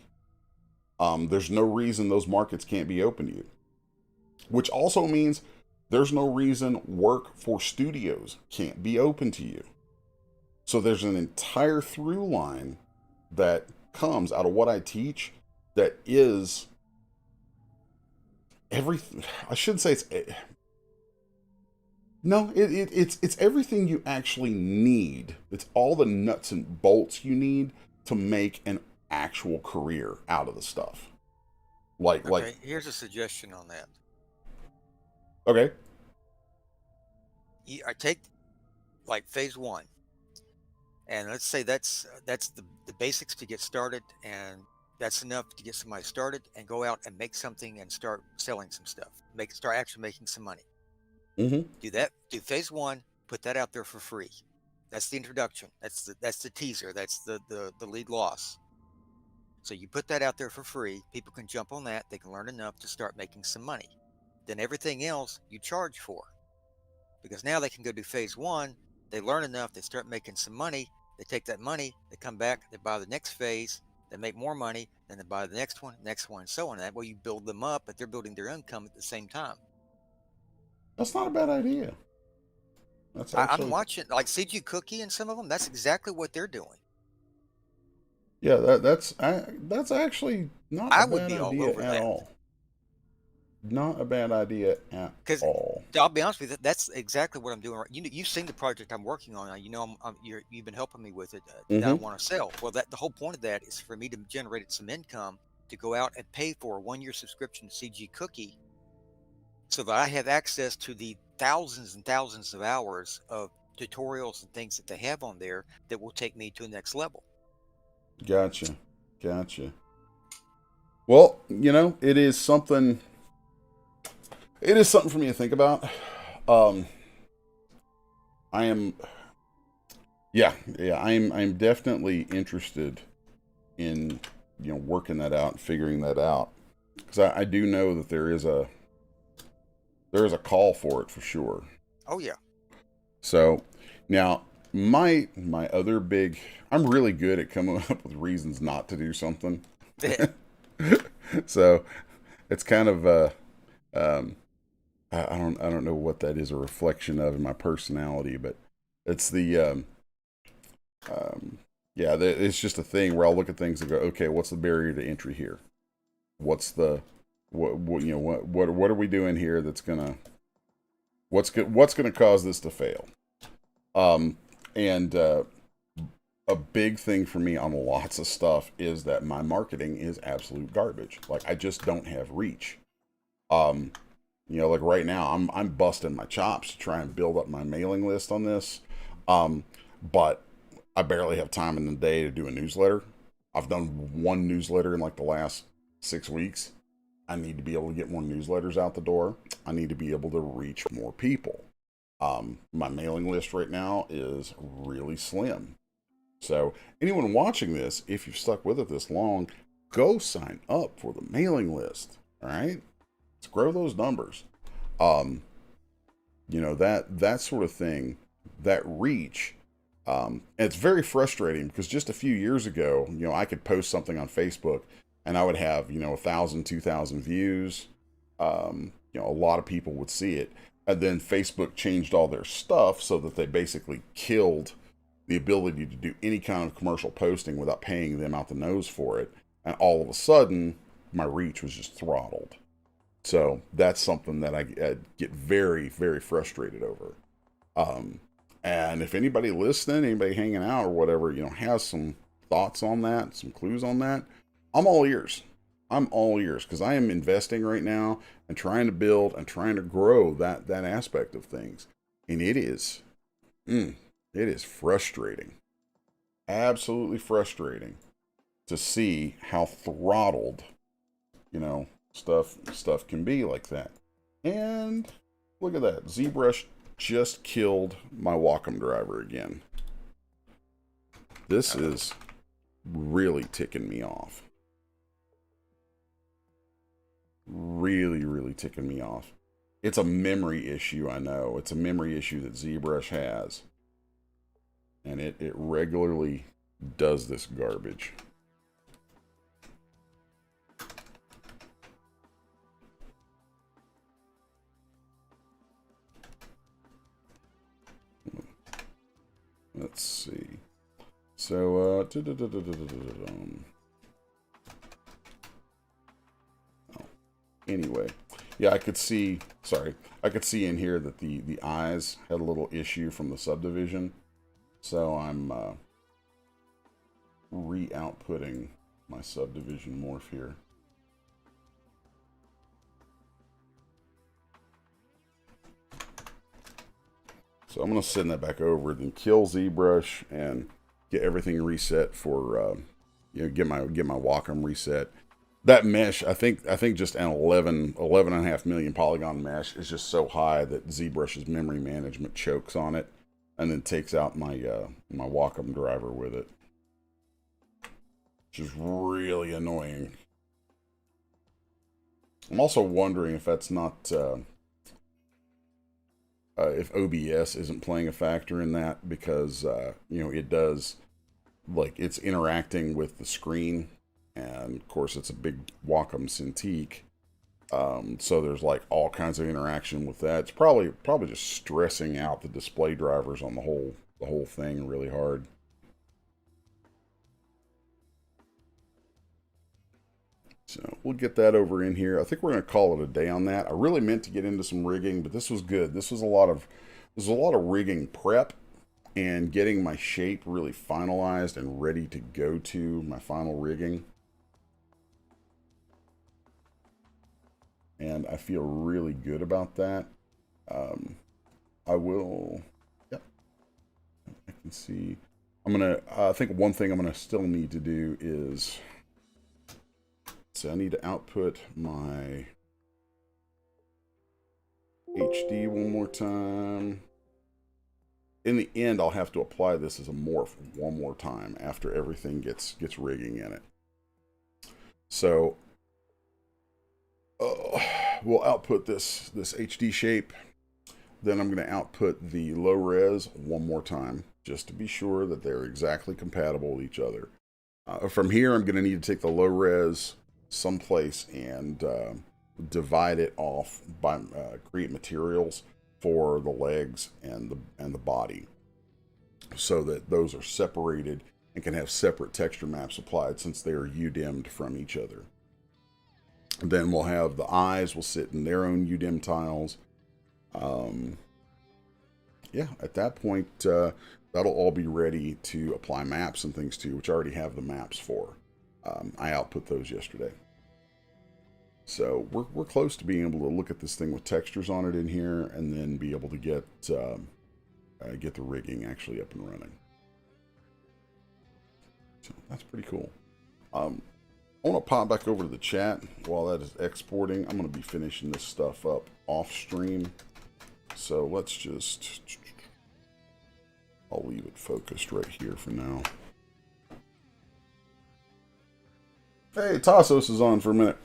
There's no reason those markets can't be open to you, which also means there's no reason work for studios can't be open to you. So there's an entire through line that comes out of what I teach that is everything. I shouldn't say it's no, it's everything you actually need. It's all the nuts and bolts you need to make an actual career out of the stuff. Like, Okay, here's a suggestion on that. okay, I take like phase one, and let's say that's the basics to get started, and that's enough to get somebody started and go out and make something and start selling some stuff. Start actually making some money. mm-hmm, Do that. Do phase one. Put that out there for free. That's the introduction. That's the teaser. That's the lead loss. So you put that out there for free. People can jump on that. They can learn enough to start making some money. Then everything else you charge for, because now they can go do phase one. They learn enough. They start making some money. They take that money. They come back. They buy the next phase. They make more money. Then they buy the next one, and so on. That way you build them up, but they're building their income at the same time. that's not a bad idea. That's I'm actually, watching like CG Cookie and some of them. That's exactly what they're doing. yeah, that's actually not a I would bad be all idea over at that. all. Not a bad idea at Because all. I'll be honest with you, that's exactly what I'm doing. You've seen the project I'm working on. You know, you've been helping me with it that I Mm-hmm. want to sell. Well, the whole point of that is for me to generate some income to go out and pay for a 1 year subscription to CG Cookie, so that I have access to the thousands and thousands of hours of tutorials and things that they have on there that will take me to the next level. Gotcha. Gotcha. Well, it is something. It is something for me to think about. Um, I am, yeah. I'm definitely interested in working that out and figuring that out because I do know that there is a call for it for sure. Oh yeah. So now my other big, I'm really good at coming up with reasons not to do something. So it's kind of um, I don't know what that is a reflection of in my personality, but it's the um, yeah, it's just a thing where I'll look at things and go, okay, what's the barrier to entry here? What's the what are we doing here that's gonna what's gonna cause this to fail? And a big thing for me on lots of stuff is that my marketing is absolute garbage. Like I just don't have reach. Um, like right now, I'm busting my chops to try and build up my mailing list on this. But I barely have time in the day to do a newsletter. I've done one newsletter in like the last 6 weeks. I need to be able to get more newsletters out the door. I need to be able to reach more people. My mailing list right now is really slim. So anyone watching this, if you've stuck with it this long, go sign up for the mailing list. All right, let's grow those numbers. Um, that sort of thing, that reach. It's very frustrating because just a few years ago, I could post something on Facebook and I would have 1,000, 2,000 views. A lot of people would see it, and then Facebook changed all their stuff so that they basically killed the ability to do any kind of commercial posting without paying them out the nose for it. And all of a sudden, my reach was just throttled. So that's something that I get very, very frustrated over. Um, and if anybody listening, anybody hanging out or whatever, has some thoughts on that, some clues on that, I'm all ears. I'm all ears because I am investing right now and trying to build and trying to grow that aspect of things. And it is frustrating, absolutely frustrating to see how throttled, stuff can be like that. And look at that, ZBrush just killed my Wacom driver again. This is really ticking me off. Really, really ticking me off. It's a memory issue, I know. It's a memory issue that ZBrush has. And it regularly does this garbage. Let's see. So, anyway, yeah, I could see in here that the eyes had a little issue from the subdivision. So I'm re-outputting my subdivision morph here. So I'm going to send that back over, then kill ZBrush and get everything reset for, you know, get my Wacom reset. That mesh, I think just an 11.5 million polygon mesh is just so high that ZBrush's memory management chokes on it, and then takes out my my Wacom driver with it, which is really annoying. I'm also wondering if that's not if OBS isn't playing a factor in that, because you know, it does, like, it's interacting with the screen, and of course it's a big Wacom Cintiq, so there's like all kinds of interaction with that. It's probably just stressing out the display drivers on the whole thing really hard. So we'll get that over in here. I think we're going to call it a day on that. I really meant to get into some rigging, but this was good. This was a lot of rigging prep and getting my shape really finalized and ready to go to my final rigging. And I feel really good about that. I will, yep, I can see. I'm going to, I think one thing I'm going to still need to do is, so I need to output my HD one more time. In the end, I'll have to apply this as a morph one more time after everything gets rigging in it. So we'll output this HD shape. Then I'm going to output the low res one more time, just to be sure that they're exactly compatible with each other. From here, I'm going to need to take the low res someplace and divide it off by create materials for the legs and the body, so that those are separated and can have separate texture maps applied, since they are UDIM'd from each other. And then we'll have the eyes will sit in their own UDIM tiles. Yeah, at that point, that'll all be ready to apply maps and things to, which I already have the maps for. I output those yesterday. So we're close to being able to look at this thing with textures on it in here, and then be able to get the rigging actually up and running. So that's pretty cool. I want to pop back over to the chat while that is exporting. I'm going to be finishing this stuff up off stream. So let's just, I'll leave it focused right here for now. Hey, Tassos is on for a minute.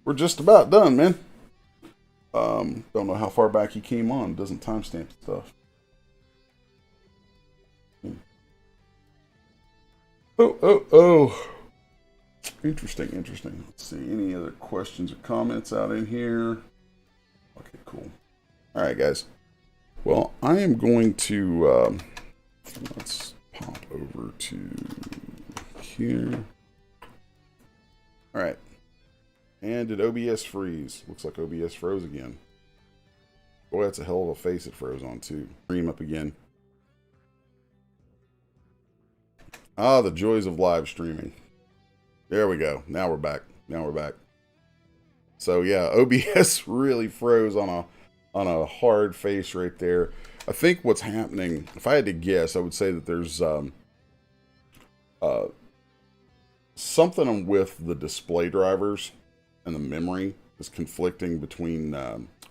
We're just about done, man. Don't know how far back he came on. Doesn't timestamp stuff. Oh. Interesting. Let's see. Any other questions or comments out in here? Okay, cool. All right, guys. Well, I am going to, let's pop over to here. All right. And did OBS freeze? Looks like OBS froze again. Boy, that's a hell of a face it froze on, too. Stream up again. Ah, the joys of live streaming. There we go. Now we're back. So yeah, OBS really froze on a hard face right there. I think what's happening, if I had to guess, I would say that there's something with the display drivers and the memory is conflicting between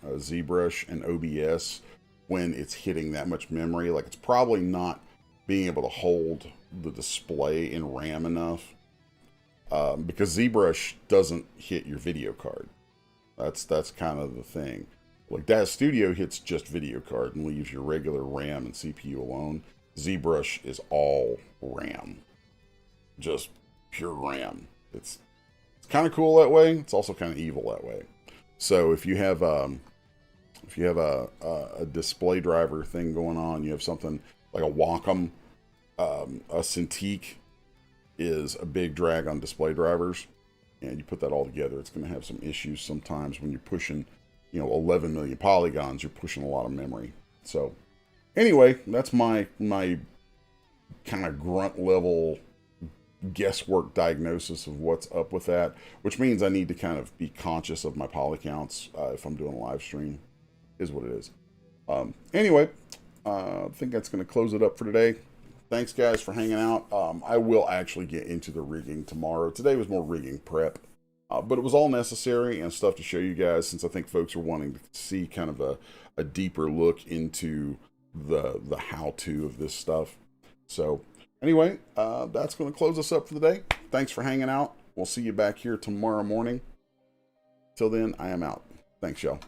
ZBrush and OBS when it's hitting that much memory. Like, it's probably not being able to hold the display in RAM enough, because ZBrush doesn't hit your video card. That's kind of the thing. Like, DAZ Studio hits just video card and leaves your regular RAM and CPU alone. ZBrush is all RAM, just pure RAM. It's kind of cool that way. It's also kind of evil that way. So if you have a display driver thing going on, you have something like a Wacom, a Cintiq is a big drag on display drivers, and you put that all together, it's going to have some issues sometimes when you're pushing, 11 million polygons. You're pushing a lot of memory. So anyway, that's my kind of grunt level guesswork diagnosis of what's up with that, which means I need to kind of be conscious of my poly counts if I'm doing a live stream, is what it is. Anyway, I think that's going to close it up for today. Thanks, guys, for hanging out. I will actually get into the rigging tomorrow. Today was more rigging prep, but it was all necessary and stuff to show you guys, since I think folks are wanting to see kind of a deeper look into the how-to of this stuff. So anyway, that's going to close us up for the day. Thanks for hanging out. We'll see you back here tomorrow morning. Till then, I am out. Thanks, y'all.